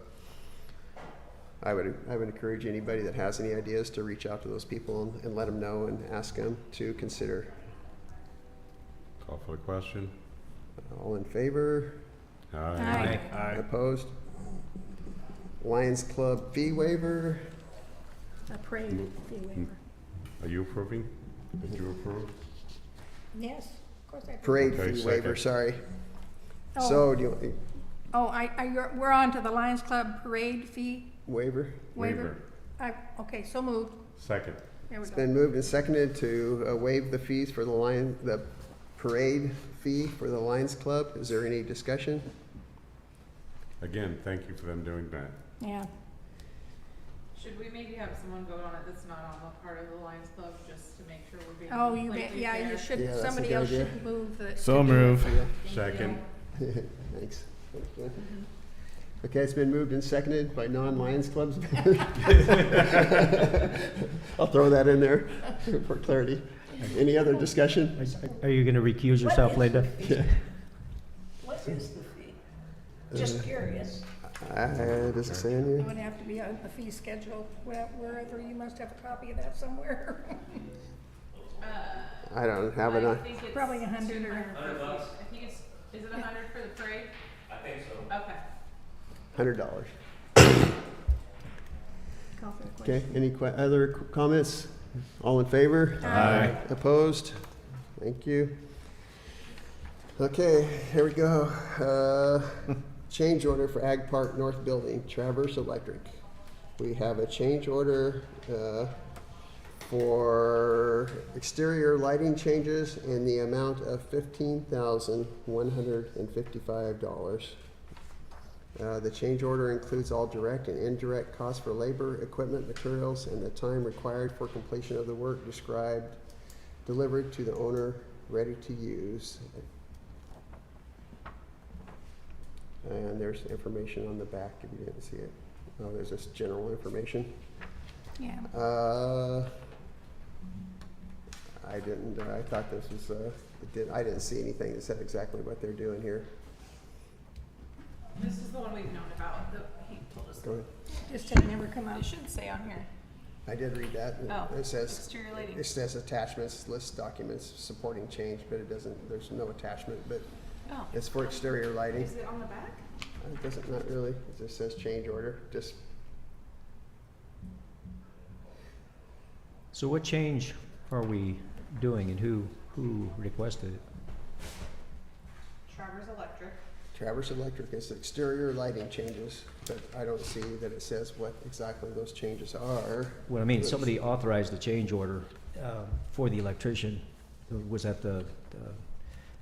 I would encourage anybody that has any ideas to reach out to those people and let them know and ask them to consider. Call for the question. All in favor? Aye. Aye. Opposed? Lions Club fee waiver. A parade fee waiver. Are you approving? Did you approve? Yes, of course I do. Parade Okay, fee second. waiver, sorry. Oh. So, do you, Oh, we're on to the Lions Club parade fee waiver? waiver? Okay, so moved. Second. There we It's go. been moved and seconded to waive the fees for the parade fee for the Lions Club. Is there any discussion? Again, thank you for them doing that. Yeah. Should we maybe have someone vote on it that's not on the part of the Lions Club, just to make sure we're being Oh, completely yeah, fair? you should, Yeah, that's a somebody good else idea. should move the. So to do it. move. Thank Second. you. Thanks. Okay, it's been moved and seconded by non-Lions clubs. I'll throw that in there for clarity. Any other discussion? Are you gonna recuse yourself, Linda? What is the fee? Just curious. Does it say on It here? would have to be on the fee schedule, wherever, you must have a copy of that somewhere. I don't have it I on. think it's Probably 100 or- 200 for the- I think it's, is it 100 for the parade? I think so. Okay. $100. Call for the Okay, question. any other comments? All in favor? Aye. Opposed? Thank you. Okay, here we go. Change order for Ag Park North Building, Traverse Electric. We have a change order for exterior lighting changes in the amount of $15,155. The change order includes all direct and indirect costs for labor, equipment, materials, and the time required for completion of the work described, delivered to the owner, ready to use. And there's information on the back if you didn't see it. Oh, there's this general information. Yeah. I didn't, I thought this was, I didn't see anything that said exactly what they're doing here. This is the one we've known about, that he told us. Go ahead. Just had never come It out. should say on here. I did read that. Oh, It says, exterior lighting. it says attachments, list documents supporting change, but it doesn't, there's no attachment, but Oh, it's for exterior lighting. is it on the back? It doesn't, not really, it just says change order, just, So what change are we doing, and who requested it? Travers Electric. Traverse Electric is exterior lighting changes, but I don't see that it says what exactly those changes are. Well, I mean, somebody authorized the change order for the electrician. Was that the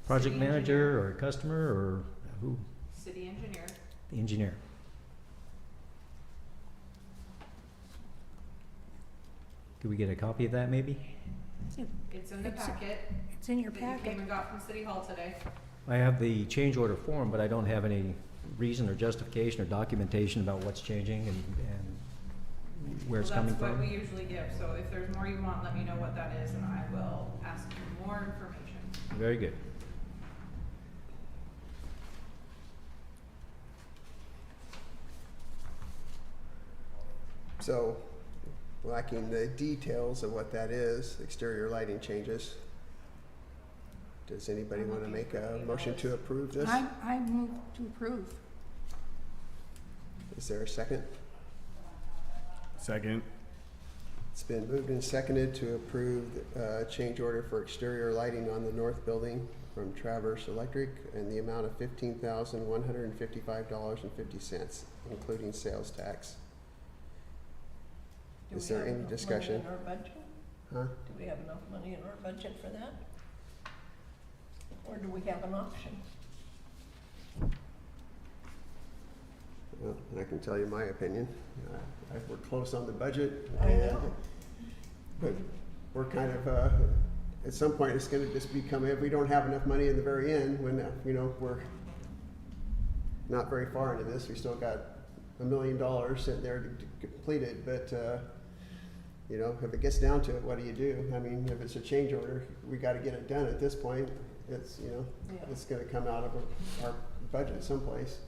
project City manager or customer, or who? City engineer. The engineer. Could we get a copy of that, maybe? It's in the It's- packet It's in your that you came packet. and got from City Hall today. I have the change order form, but I don't have any reason or justification or documentation about what's changing and where it's coming Well, that's from. what we usually give, so if there's more you want, let me know what that is, and I will ask for more information. Very good. So, lacking the details of what that is, exterior lighting changes. Does anybody want to make a motion to approve this? I move to approve. Is there a second? Second. It's been moved and seconded to approve the change order for exterior lighting on the north building from Traverse Electric in the amount of $15,155.50, including sales tax. Do Is we there have any enough money discussion? in our budget? Huh? Do we have enough money in our budget for that? Or do we have an option? Well, and I can tell you my opinion. We're close on the budget. I know. But we're kind of, at some point, it's gonna just become, if we don't have enough money in the very end, when, we're not very far into this, we still got $1 million sitting there to complete it, but, if it gets down to it, what do you do? I mean, if it's a change order, we gotta get it done at this point. It's, it's gonna come out of our budget someplace.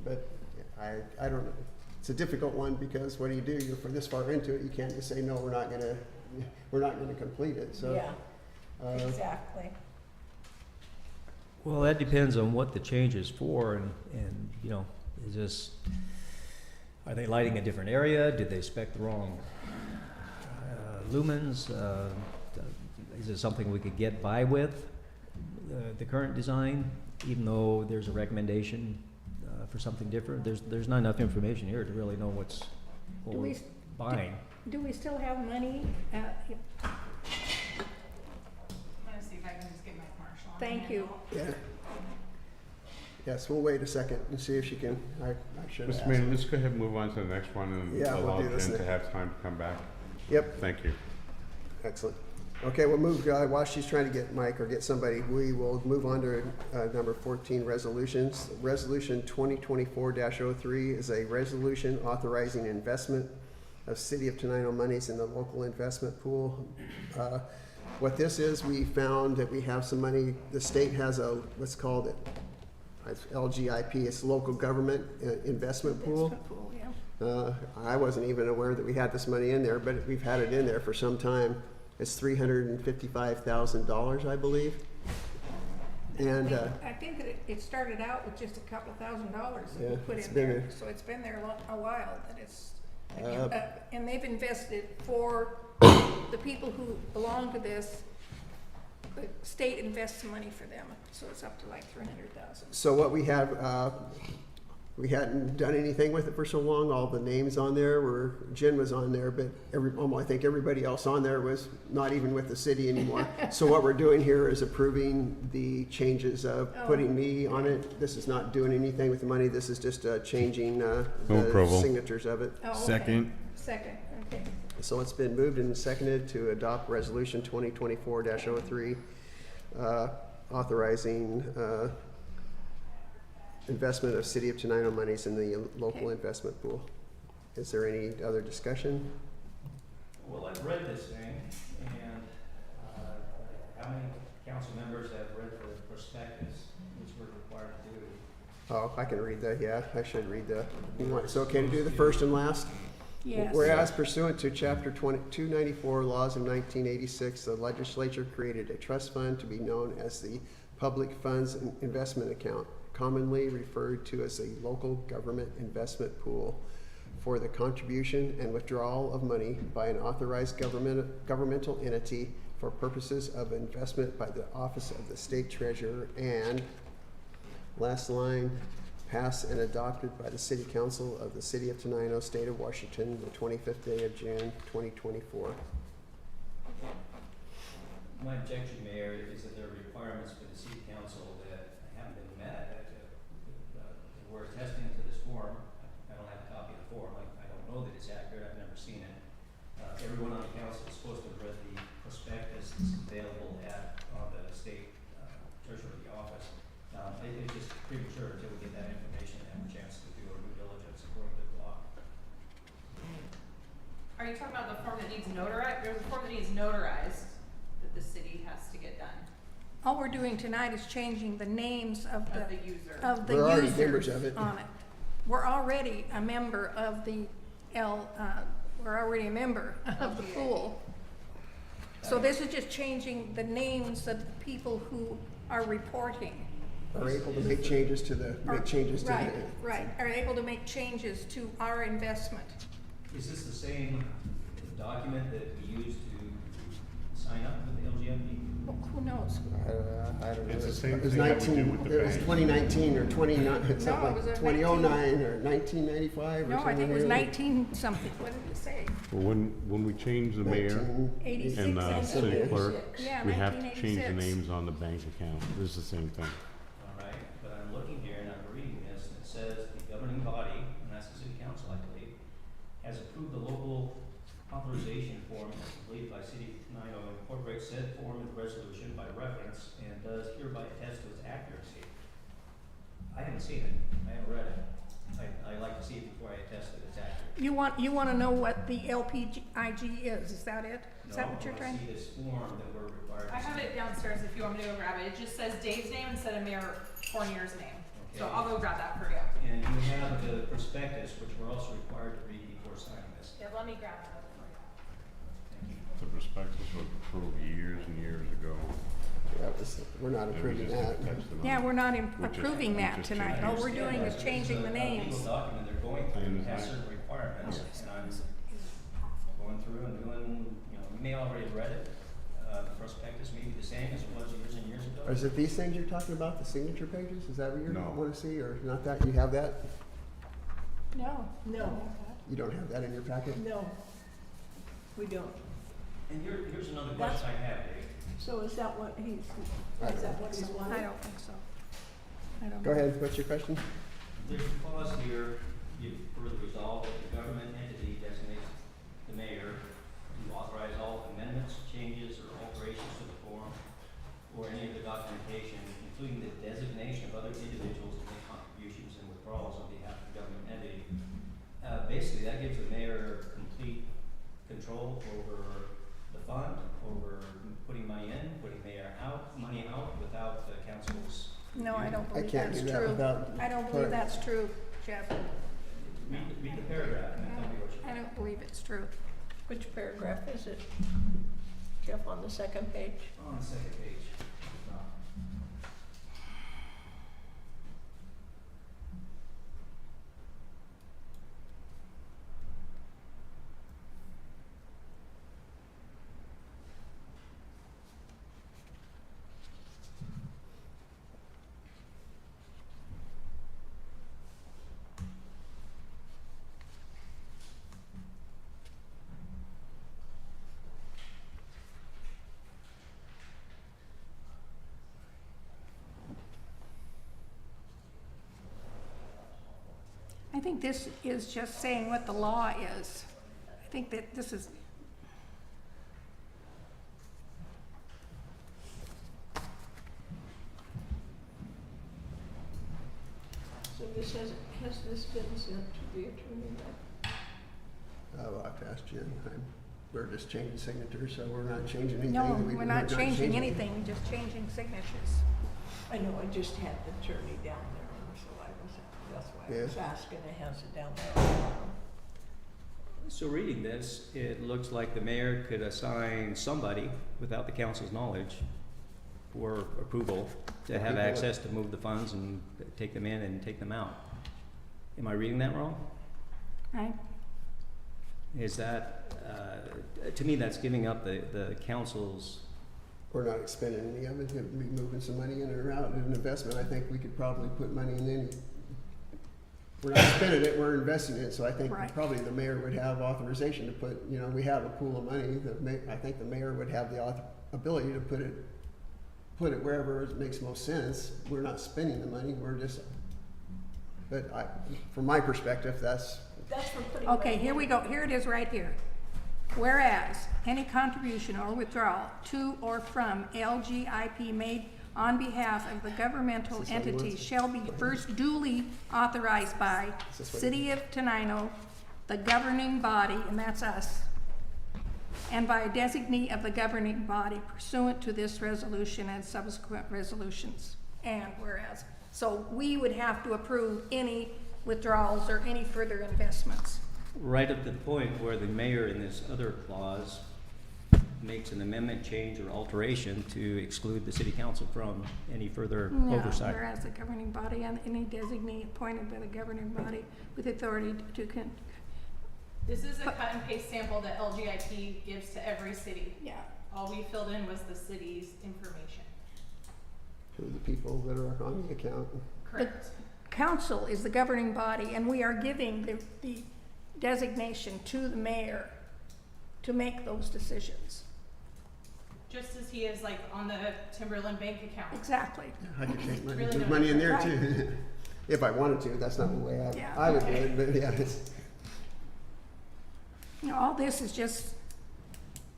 But I don't know. It's a difficult one because what do? You're for this far into it, you can't just say, no, we're not gonna complete it, so. Yeah, exactly. Well, that depends on what the change is for, and is this, are they lighting a different area? Did they spec the wrong lumens? Is it something we could get by with, the current design, even though there's a recommendation for something different? There's not enough information here to really know what we're buying. Do we still have money? I'm gonna see if I can just get my commercial on. Thank you. Yeah. Yes, we'll wait a second and see if she can, I should ask. Mr. Mayor, let's go ahead and move on to the next one and Yeah, we'll allow do this Jen to next. have time to come back. Yep, Thank you. excellent. Okay, we'll move, while she's trying to get Mike or get somebody, we will move on to number 14, resolutions. Resolution 2024-03 is a resolution authorizing investment of City of Tenino monies in the local investment pool. What this is, we found that we have some money. The state has what's called it, LGIP, it's local government investment pool. Investment pool, yeah. I wasn't even aware that we had this money in there, but we've had it in there for some time. It's $355,000, I believe. And I think that it started out with just a couple $1,000 that Yeah, we put it's in been there. there. So it's been there a while that it's, and they've invested for the people who belong to this. The state invests money for them, so it's up to like 300,000. so what we have, we hadn't done anything with it for so long. All the names on there were, Jen was on there, but I think everybody else on there was not even with the city anymore. So what we're doing here is approving the changes of putting me on it. This is not doing anything with the money. This is just changing the approval. signatures of it. Oh, okay. Second. Second, okay. So it's been moved and seconded to adopt resolution 2024-03, authorizing investment of City of Tenino monies in the local investment pool. Is there any other discussion? Well, I've read this thing, and how many council members have read the prospectus, which we're required to do? Oh, I can read that, yeah, I should read that. It's okay to do the first and last? Yes. Whereas pursuant to Chapter 294 Laws of 1986, the legislature created a trust fund to be known as the Public Funds Investment Account, commonly referred to as a local government investment pool, for the contribution and withdrawal of money by an authorized governmental entity for purposes of investment by the Office of the State Treasurer, and, last line, passed and adopted by the City Council of the City of Tenino, State of Washington, the 25th day of June, 2024. My objection, Mayor, is that there are requirements for the city council that haven't been met. We're attesting to this form. I don't have a copy of the form. I don't know that it's accurate. I've never seen it. Everyone on the council is supposed to have read the prospectus that's available on the state treasury office. It's just premature until we get that information and have a chance to do our due diligence according to the law. Are you talking about the form that needs notarized? There's a form that needs notarized that the city has to get done All we're doing tonight is changing the names of of the the user. We're already users members of it. on it. We're already a member of the we're already a member of the pool. So this is just changing the names of the people who are reporting. Are able to make changes to the, Right, right, are able to make changes to our investment. Is this the same document that we use to sign up with the LGMP? Well, who knows? I don't know. It's the same It was thing that we do 19, with the it was bank. 2019 or 29, something No, it like was a 2009 or 1995 or No, something. I think it was really. 19 something, what did it say? Well, when we change the mayor 86, and the I think. city clerk, Yeah, we have to change the 1986. names on the bank account. This is the same thing. All right, but I'm looking here and I'm reading this, and it says the governing body authorization form as completed by City of Tenino incorporates said form of the resolution by reference and does hereby attest to its accuracy. I haven't seen it. I haven't read it. I like to see it before I attest that it's accurate. You want to know what the LPIG is that it? Is that what you're trying? I see this form that we're required to I have submit. it downstairs if you want me to go grab it. It just says Dave's name instead of Mayor Fournier's name. So Okay. I'll go grab that for you. And you have the prospectus, which we're also required to read before signing this. Yeah, let me grab that for you. Thank you. The prospectus was approved years and years ago. We're not And we approving just that. attached them on. Yeah, we're not Which is- approving that which is tonight. All we're doing is Yeah, changing the it's a names. legal document they're going I through, it understand. has certain requirements, and I'm going through and doing, you may already have read it. The prospectus may be the same as it was years and years ago. Or is it these things you're talking about, the signature pages? Is that what you No. want to see, or not that? You have that? No. No, You don't have that in your packet? no, we don't. And here's another question I have, Dave. So is that what he's, I is don't that what he's wanting? I don't think so. I don't Go know. ahead, what's your question? There's a clause here, you further resolve that the government entity designates the mayor to authorize all amendments, changes, or alterations to the form or any of the documentation, including the designation of other individuals to make contributions and withdrawals on behalf of the government entity. Basically, that gives the mayor complete control over the fund, over putting money in, putting money out without the council's. No, I don't I believe can't that's do that true. without. I don't believe that's true, Jeff. Read the paragraph and then tell me what you I think. don't believe it's true. Which paragraph is it? Jeff, on the second page? On the second page. I think this is just saying what the law is. I think that this is, So this has this been sent to the attorney then? I'll have to ask Jen. We're just changing signatures, so we're not changing anything. no, that we- we're not changing anything, just changing signatures. I know, I just had the attorney down there, and so that's why I was Yeah. asking, it has it down there. So reading this, it looks like the mayor could assign somebody without the council's knowledge for approval to have People- access to move the funds and take them in and take them out. Am I reading that wrong? Right? Is that, to me, that's giving up the council's, We're not expending any of it. We'll be moving some money in or out in an investment. I think we could probably put money in any. We're not spending it, we're investing it, so I think Right. probably the mayor would have authorization to put, we have a pool of money. I think the mayor would have the ability to put it wherever it makes most sense. We're not spending the money, we're just, from my perspective, that's, That's for putting. Okay, money here in. we go. Here it is right here. Whereas any contribution or withdrawal to or from LGIP made on behalf of the governmental Is this what he entity wants? shall be first duly authorized by Is this what City of Tenino, the governing body, and that's us, and by a designee of the governing body pursuant to this resolution and subsequent resolutions. And whereas, so we would have to approve any withdrawals or any further investments. right up to the point where the mayor in this other clause makes an amendment, change, or alteration to exclude the city council from any further Yeah, oversight. whereas the governing body and any designee appointed by the governing body with authority to This is a cut and paste sample that LGIP gives to every city. yeah. All we filled in was the city's information. to the people that are on the account. Correct. Council is the governing body, and we are giving the designation to the mayor to make those decisions. Just as he is like on the Timberland bank account. Exactly. I could take money, Really move don't money in there right. too. If I wanted to, that's not the way Yeah, I would do okay. it, but yeah, it's, You know, all this is just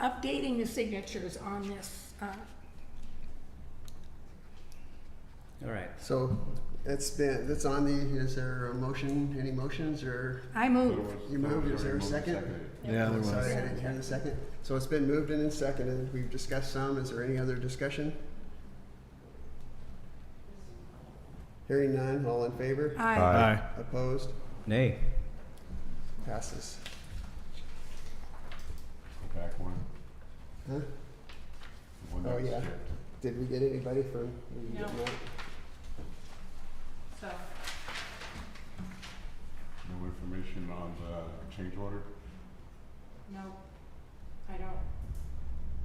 updating the signatures on this, All right. So it's on the, is there a motion, any motions, or I move. you moved, is there a second? Yeah, there was. Sorry, I didn't hear the second. So it's been moved and seconded. We've discussed some. Is there any other discussion? Hearing none, all in favor? Aye. Opposed? Nay. Passes. Back one. Huh? One Oh, that yeah. skipped. Did we get anybody from? we No. did not? So, No information on the change order? no, I don't.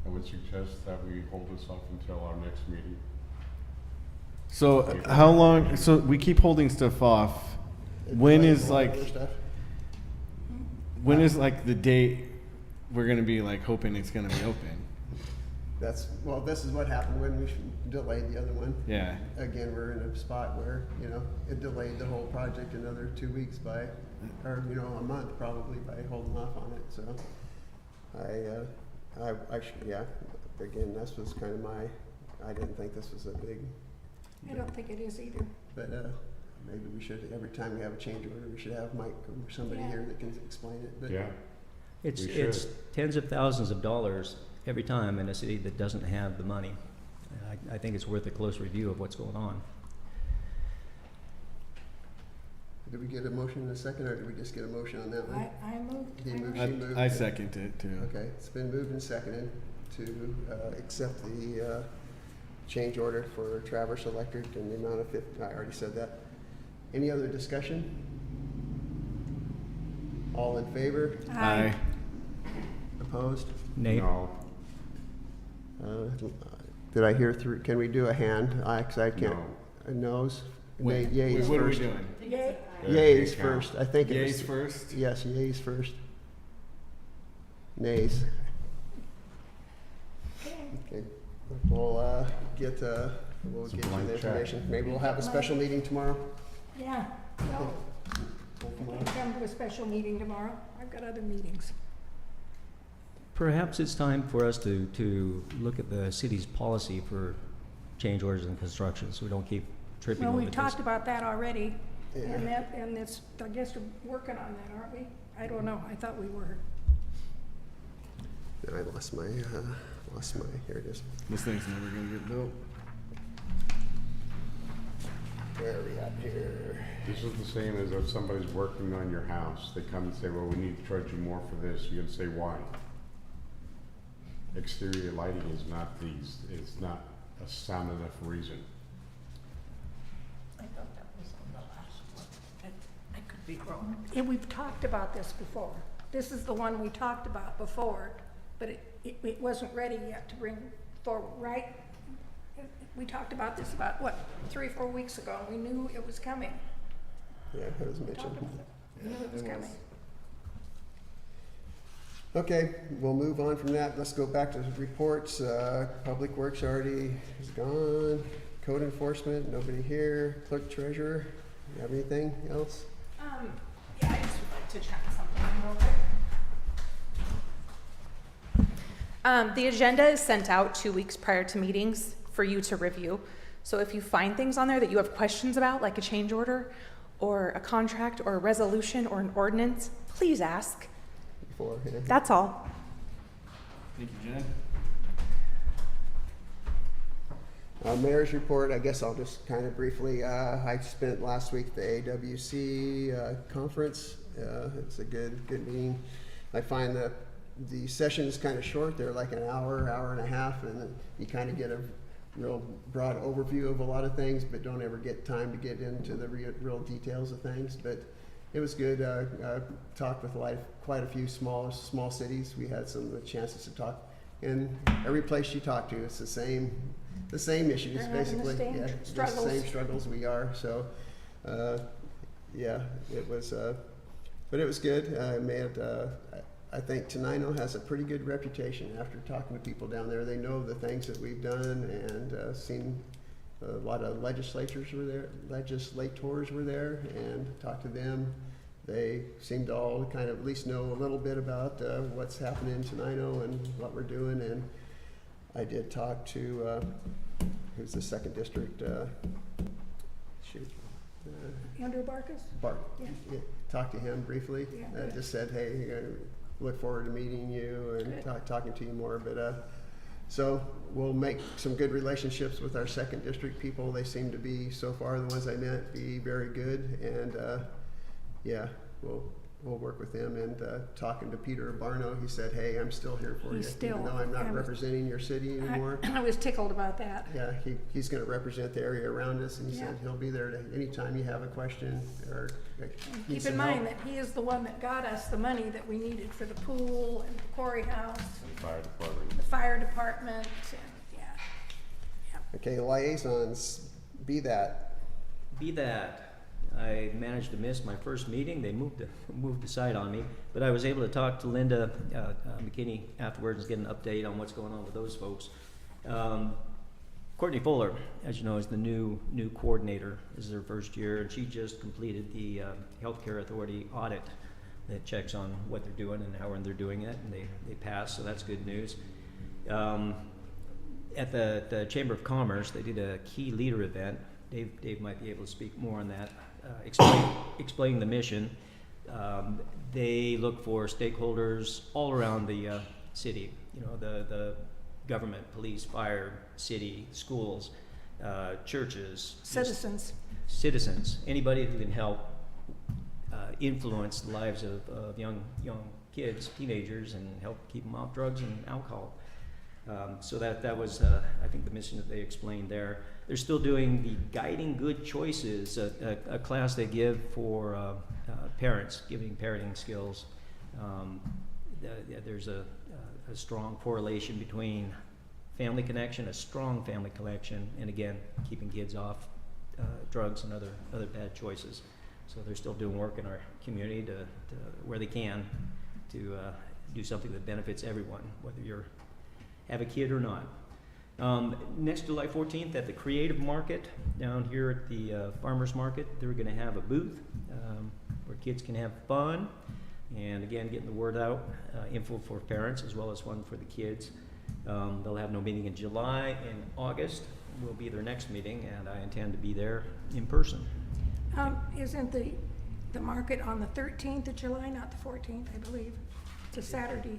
I would suggest that we hold this off until our next meeting. So how long? So we keep holding stuff off. When is like? Other stuff? When is like the date we're gonna be like hoping it's gonna be open? Well, this is what happened when we delayed the other one. Yeah. Again, we're in a spot where, it delayed the whole project another 2 weeks or a month probably by holding off on it, so. Again, this was kind of I didn't think this was a big, I don't think it is either. but, maybe we should, every time we have a change order, we should have Mike or somebody Yeah. here that can explain it, but. Yeah, It's We it's tens of thousands of dollars every time in a city that doesn't have the money. I think it's worth a close review of what's going on. Did we get a motion in a second, or did we just get a motion on that one? I moved. He moved, I, she moved. I second it too. Okay, it's been moved and seconded to accept the change order for Traverse Electric in the amount of I already said that. Any other discussion? All in favor? Aye. Opposed? Nay. no, Did I hear through, can we do a hand? 'Cause I can't. Noes? Wait, Yays what are we first. doing? Yay. Yays count. first, I think it Yays was. first. Yes, yays first. Nays. Okay, we'll get It's a you blank the check. information. Maybe we'll have a special meeting tomorrow. Yeah, no, I can't come to a special meeting tomorrow. I've got other meetings. Perhaps it's time for us to look at the city's policy for change orders and construction, so we don't keep tripping Well, over we this. talked about that already, Yeah. and it's, I guess we're working on that, aren't we? I don't know, I thought we were. I lost my, here it is. This thing's never gonna get built. Where are we at here? this is the same as if somebody's working on your house, they come and say, well, we need to charge you more for this, you're gonna say, why? Exterior lighting is not a sound enough reason. I thought that was on the last one. I could be wrong. And we've talked about this before. This is the one we talked about before, but it wasn't ready yet to bring forward, right? We talked about this about, 3 or 4 weeks ago, and we knew it was coming. Yeah, it was We mentioned. talked about it. We knew it was coming. Okay, we'll move on from that. Let's go back to the reports. Public Works already is gone. Code enforcement, nobody here. Clerk treasurer, you have anything else? Yeah, I just would like to check something real quick. The agenda is sent out 2 weeks prior to meetings for you to review. So if you find things on there that you have questions about, like a change order or a contract or a resolution or an ordinance, please ask. Before, yeah. That's all. Thank you, Jen. Mayor's report, I guess I'll just kind of briefly, I spent last week the AWC conference. It's a good meeting. I find that the sessions kind of short. They're like an hour and a half, and you kind of get a real broad overview of a lot of things, but don't ever get time to get into the real details of things. But it was good. Talked with quite a few small cities. We had some chances to talk, and every place you talk to, it's the same issues, They're having the basically. same Yeah, struggles. the same struggles we are. So, yeah, it was. But it was good. I think Tenino has a pretty good reputation after talking to people down there. They know the things that we've done, and seen a lot of legislators were there, and talked to them. they seem to all kind of at least know a little bit about what's happening in Tenino and what we're doing. And I did talk to, who's the second district, Andrew Barkus? Bart. Yeah. Yeah, talked to him briefly. Yeah, good. Just said, hey, look forward to meeting you and Good. talking to you more. But so we'll make some good relationships with our second district people. They seem to be, so far, the ones I met, be very good. And yeah, we'll work with them. And talking to Peter Barno, he said, hey, I'm still here for He's you, still- even though I'm not I was- representing your city anymore. I was tickled about that. Yeah, he's going to represent the area around us, and he Yeah. said he'll be there to anytime you have a question or need Keep some in mind help. that he is the one that got us the money that we needed for the pool and the quarry house, Fire department. the fire department, and, yeah. Okay, liaisons, be that. Be that, I managed to miss my first meeting. They moved aside on me, but I was able to talk to Linda McKinney afterwards and get an update on what's going on with those folks. Courtney Fuller, as you know, is the new coordinator. This is her first year, and she just completed the Healthcare Authority audit that checks on what they're doing and how they're doing it, and they passed, so that's good news. At the Chamber of Commerce, they did a key leader event. Dave might be able to speak more on that, explain the mission. They look for stakeholders all around the city, you know, the government, police, fire, city, schools, churches. Citizens. Citizens, anybody who can help influence the lives of young kids, teenagers, and help keep them off drugs and alcohol. So that was, I think, the mission that they explained there. They're still doing the Guiding Good Choices, a class they give for parents, giving parenting skills. There's a strong correlation between family connection, a strong family connection, and again, keeping kids off drugs and other bad choices. So they're still doing work in our community to where they can to do something that benefits everyone, whether you're have a kid or not. Next July 14th at the Creative Market down here at the Farmers Market, they're going to have a booth where kids can have fun, and again, getting the word out, info for parents as well as one for the kids. They'll have no meeting in July. In August will be their next meeting, and I intend to be there in person. Isn't the market on the 13th of July, not the 14th, I believe? It's a Saturday.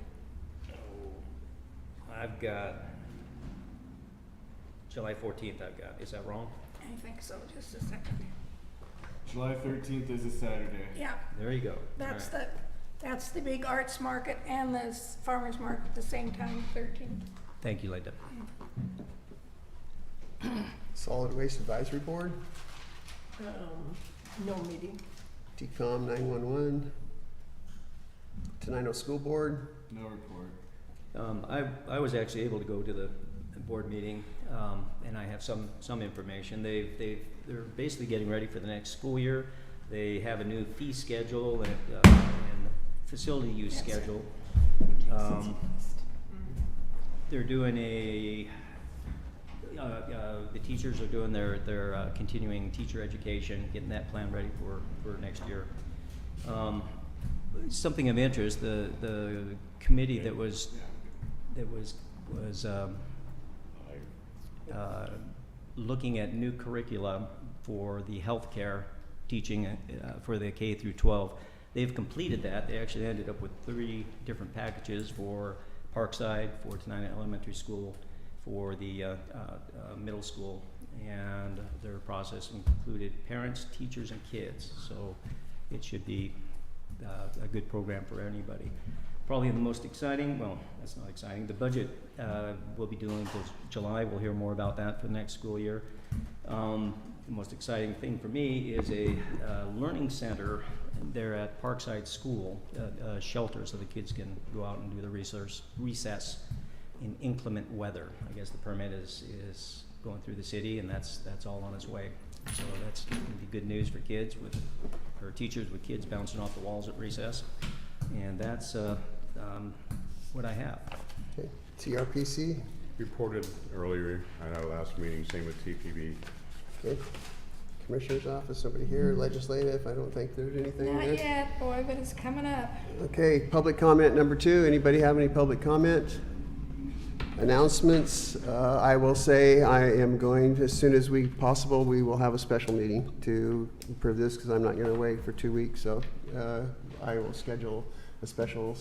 I've got July 14th. Is that wrong? I think so, just a second. July 13th is a Saturday. Yeah, There you go. that's All right. that's the big arts market and the farmer's market at the same time, 13th. Thank you, Linda. Solid Waste Advisory Board, No meeting. TCOM 911, Tenino School Board. No report. I was actually able to go to the board meeting, and I have some information. They're basically getting ready for the next school year. They have a new fee schedule and facility use schedule. They're doing the teachers are doing their continuing teacher education, getting that plan ready for next year. Something of interest, the committee that was looking at new curricula for the healthcare teaching for the K through 12. They've completed that. They actually ended up with 3 different packages for Parkside, for Tenino Elementary School, for the middle school, and their process included parents, teachers, and kids. So it should be a good program for anybody. Probably the most exciting, well, that's not exciting, the budget we'll be doing until July. We'll hear more about that for the next school year. The most exciting thing for me is a learning center there at Parkside School, a shelter so the kids can go out and do the recess in inclement weather. I guess the permit is going through the city, and that's all on its way. So that's going to be good news for kids or teachers with kids bouncing off the walls at recess. And that's what I have. Okay. TRPC. Reported earlier at our last meeting, same with TPB. Okay. Commissioner's office, somebody here, legislative, I don't think there's anything Not there. yet, boy, but it's coming up. Okay, public comment number 2. Anybody have any public comment? Announcements. I will say I am going to, as soon as possible, we will have a special meeting to approve this because I'm not going to wait for 2 weeks. So I will schedule a special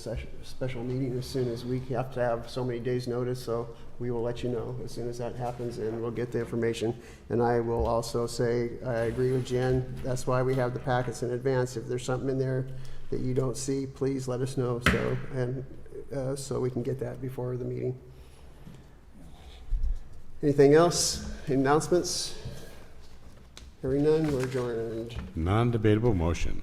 meeting as soon as we have to have so many days' notice. So we will let you know as soon as that happens, and we'll get the information. And I will also say I agree with Jen. That's why we have the packets in advance. If there's something in there that you don't see, please let us know. So we can get that before the meeting. Anything else? Any announcements? Hearing none, we're adjourned. Non-debatable motion.